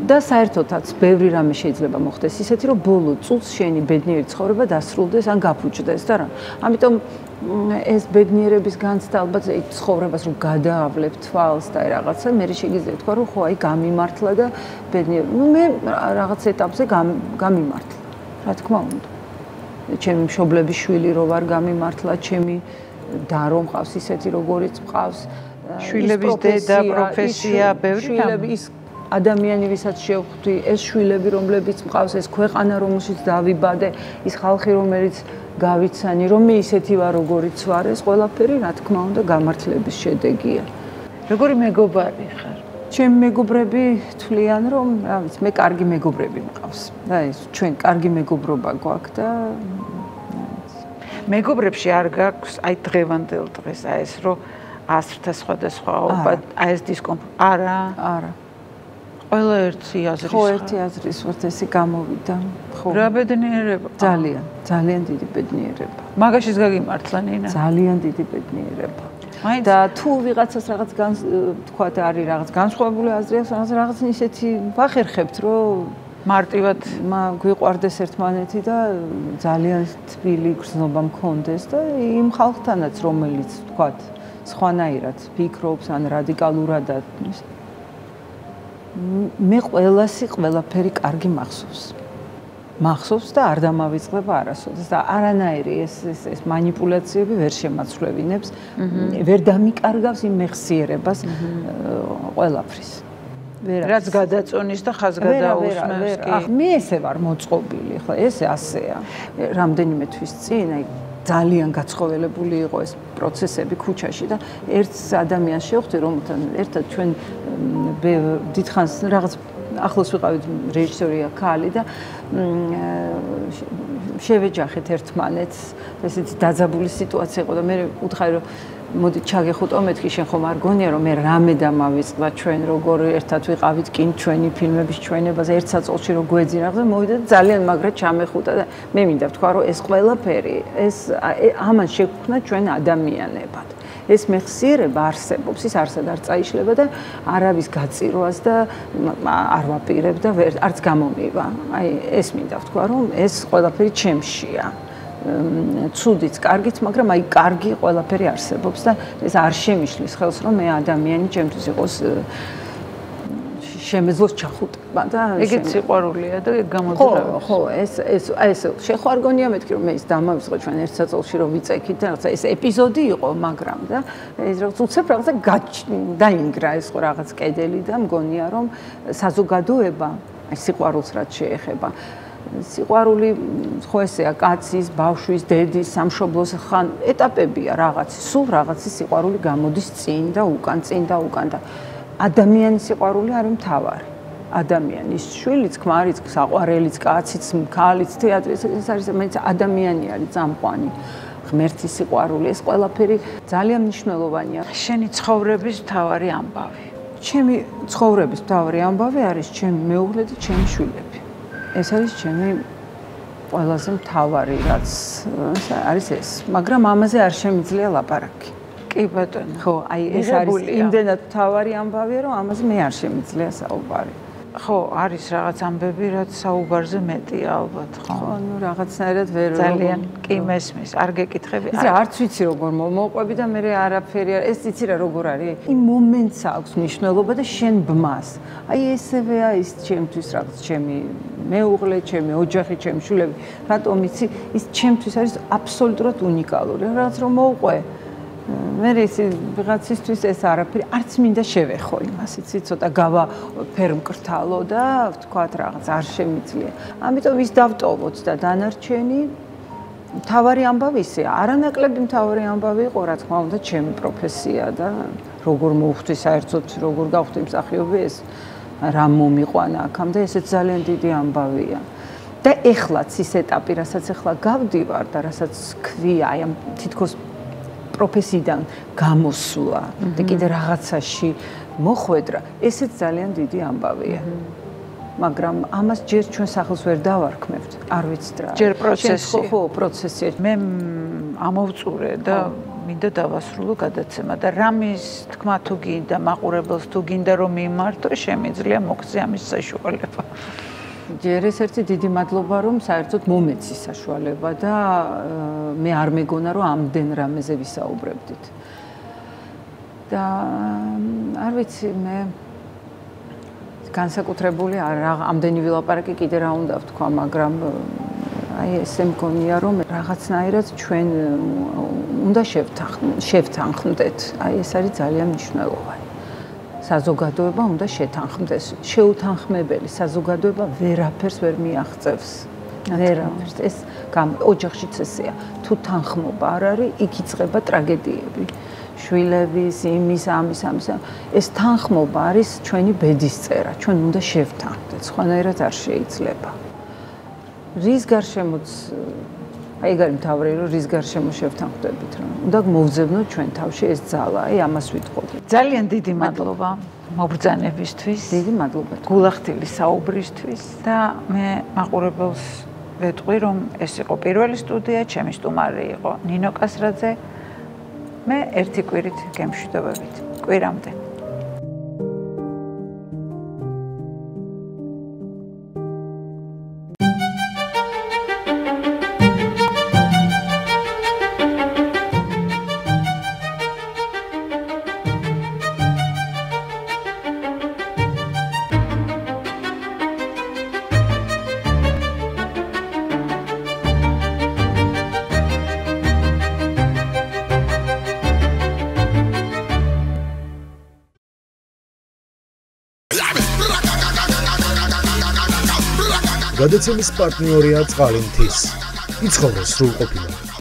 და საერთოდაც ბევრი რამე შეიძლება მოხდეს ისეთი რომ ბოლო წუთს შენი ბედნიერი ცხოვრება დასრულდეს ან გაფუჭდეს და რა ამიტომ ეს ბედნიერების განცდა ალბათ აი ცხოვრებას რომ გადაავლებ თვალს და რაღაცა მე შეიძლება თქვა რომ ხო აი გამიმართლა და ბედნიერი ნუ მე რაღაც ეტაპზე გამიმართლა რა თქმა უნდა ჩემი მშობლების შვილი რო ვარ გამიმართლა ჩემი და რომ მყავს ისეთი როგორიც მყავს შვილების დედა პროფესია ბევრი შვილები ის ადამიანი ვისაც შევხვდი ეს შვილები რომლებიც მყავს ეს ქვეყანა რომელშიც დავიბადე ის ხალხი რომელიც გავიცანი რომ მე ისეთი ვარ როგორიც ვარ ეს ყველაფერი რა თქმა უნდა გამართლების შედეგია როგორი მეგობარი ხარ ჩემი მეგობრები თვლიან რომ რა ვიცი მე კარგი მეგობრები მყავს და ეს ჩვენ კარგი მეგობრობა გვაქვს და მეგობრებში არ გაქვს აი დღევანდელ დღეს აი ეს რომ ასრთა სხვადასხვაობა აი ეს არა ყველა ერთი აზრის ხო ერთი აზრის ვართ ესე გამოვიდა ხო რა ბედნიერება ძალიან დიდი ბედნიერება მაგაშიც გაგიმართლა ნინა ძალიან დიდი ბედნიერება და თუ ვიღაცას რაღაც თქვა და არის რაღაც განსხვავებული აზრი აქვს რაღაც ისეთი ვახერხებთ რომ მარტივად გვიყვარდეს ერთმანეთი და ძალიან თბილი გრძნობა მქონდეს და იმ ხალხთანაც რომელიც თქვა სხვანაირად ფიქრობს ან რადიკალურად მე ყველაფერი კარგი მახსოვს და არ დამავიწყდება არასოდეს და არანაირი ეს манипуляციები ვერ შემაცვლევინებს ვერ დამიკარგავს იმ მეხსიერებას ყველაფრის რაც გადაწონის და ხაზგადაუსმევს კი მე ესე ვარ მოწყობილი ხო ეს ასეა რამდენიმე თვის წინ აი ძალიან გაცხოველებული იყო ეს პროცესები ქუჩაში და ერთ ადამიანს შევხვდი რომელთან ერთად ჩვენ დიდხანს რაღაც ახლოს ვიყავით რეჟისორია ქალი და შევეჯახეთ ერთმანეთს ესეთი დაძაბული სიტუაცია იყო და მე ვუთხარი რომ მოდი ჩაგეხუტო მეთქი შენ ხომ არ გონია რომ მე რამე დამავიწყდა ჩვენ როგორ ერთად ვიყავით კინ ჩვენი ფილმების ჩვენებაზე ერთ საწოლში რო გვეძინა და მოვიდა და ძალიან მაგრად ჩამეხუტა და მე მინდა ვთქვა რომ ეს ყველაფერი ეს ამან შეგვქნა ჩვენ ადამიანებად ეს მეხსიერება არსებობს ის არსად არ წაიშლება და არავის გაწირვას და არ ვაპირებ და არც გამომივა აი ეს მინდა ვთქვა რომ ეს ყველაფერი ჩემშია ცუდიც, კარგიც, მაგრამ აი კარგი ყველაფერი არსებობს და ეს არ შემიშლის ხელს რომ მე ადამიანი ჩემთვის იყოს შემეძლოს ჩახუტება და ეგეც სიყვარულია და გამოძრავება. ხო, ეს შეხვარგონია მეთქი რომ მე ის დამავიწყე ჩვენ ერთ საწოლში რომ ვიწექით და რაღაცა ეს ეპიზოდი იყო, მაგრამ და ეს რაღაც უცებ რაღაცა დაინგრა ეს რაღაც კედელი და მგონია რომ საზოგადოება სიყვარულს რაც შეეხება სიყვარული ხო ესეა კაცის, ბავშვის, დედის, სამშობლოს ხან ეტაპებია რაღაცის, სულ რაღაცის სიყვარული გამოდის წინ და უკან და ადამიანის სიყვარული არის მთავარი. ადამიანის შვილიც, ქმარიც, საყვარელიც, კაციც, ქალიც, თეატრის ეს არის მაინც ადამიანი არის წამყვანი. ღმერთის სიყვარული ეს ყველაფერი ძალიან მნიშვნელოვანია. შენი ცხოვრების მთავარი ამბავი. ჩემი ცხოვრების მთავარი ამბავი არის ჩემი მეუღლე და ჩემი შვილები. ეს არის ჩემი ყველაზე მთავარი რაც არის ეს, მაგრამ ამაზე არ შემიძლია ლაპარაკი. კი ბატონო. ხო, აი ეს არის იმდენად მთავარი ამბავია, რომ ამაზე მე არ შემიძლია საუბარი. ხო, არის რაღაც ამბები, რაც საუბარზე მეტია ალბათ, ხო? ხო, ну რაღაცნაირად ვერ ძალიან კი მესმის, არ გეკითხები. ეს არც ვიცი როგორ მოყვები და მე არაფერი არ ეს იცი რა როგორ არის. იმ მომენტს აქვს მნიშვნელობა და შენ ბმას. აი ესევეა ის ჩემთვის რაღაც ჩემი მეუღლე, ჩემი ოჯახი, ჩემი შვილები. რატომ იცი? ის ჩემთვის არის აბსოლუტურად უნიკალური. რაღაც რომ მოუყვე მე ის ვიღაცისთვის ეს არაფერი არც მინდა შევეხო იმას იცი ცოტა გავა ფერმკრთალო და ვთქვათ რაღაც არ შემიძლია. ამიტომ ის დავტოვოთ და დანარჩენი მთავარი ამბავი ისეა. არანაკლები მთავარი ამბავი იყო რა თქმა უნდა ჩემი პროფესია და როგორ მოვხვდი საერთოდ როგორ გავხდი მსახიობი ეს რა მომიყვანა აქამდე ესეც ძალიან დიდი ამბავია. და ეხლაც ის ეტაპი რასაც ეხლა გავდივარ და რასაც ქვია აი ამ თითქოს პროფესიიდან გამოსვლა და კიდე რაღაცაში მოხვედრა, ესეც ძალიან დიდი ამბავია. მაგრამ ამას ჯერ ჩვენ სახელს ვერ დავარქმევთ, არ ვიცით რა. ჯერ პროცესი. ხო, პროცესია. მე ამოვწურე და მინდა დავასრულო გადაცემა და რამის თქმა თუ გინდა, მაყურებელს თუ გინდა რომ მიმართო, შემიძლია მოგცე ამის საშუალება. ჯერ ეს ერთი დიდი მადლობა რომ საერთოდ მომეცი საშუალება და მე არ მეგონა რომ ამდენ რამეზე ვისაუბრებდით. და არ ვიცი მე განსაკუთრებული ამდენი ვილაპარაკი კიდე რა უნდა ვთქვა, მაგრამ აი ესე მგონია რომ რაღაცნაირად ჩვენ უნდა შევთანხმდეთ. აი ეს არის ძალიან მნიშვნელოვანი. საზოგადოება უნდა შეთანხმდეს. შეუთანხმებელი საზოგადოება ვერაფერს ვერ მიაღწევს. ვერაფერს. ეს ოჯახშიც ესეა. თუ თანხმობა არ არის, იქ იწყება ტრაგედიები. შვილების, ამის. ეს თანხმობა არის ჩვენი ბედისწერა. ჩვენ უნდა შევთანხმდეთ. სხვანაირად არ შეიძლება. რის გარშემოც აი ეგ არის მთავარი რომ რის გარშემო შევთანხმდებით რომ უნდა მოვძებნოთ ჩვენ თავში ეს ძალა, აი ამას ვიტყოდი. ძალიან დიდი მადლობა მობრძანებისთვის, დიდი მადლობა გულახდილი საუბრისთვის და მე მაყურებელს ვეტყვი რომ ეს იყო პირველი სტუდია, ჩემი სტუმარი იყო ნინო კასრაძე. მე ერთი კვირით გემშვიდობებით. კვირამდე. გადაცემის პარტნიორია წყალინთის. იცხოვრე სრულყოფილად.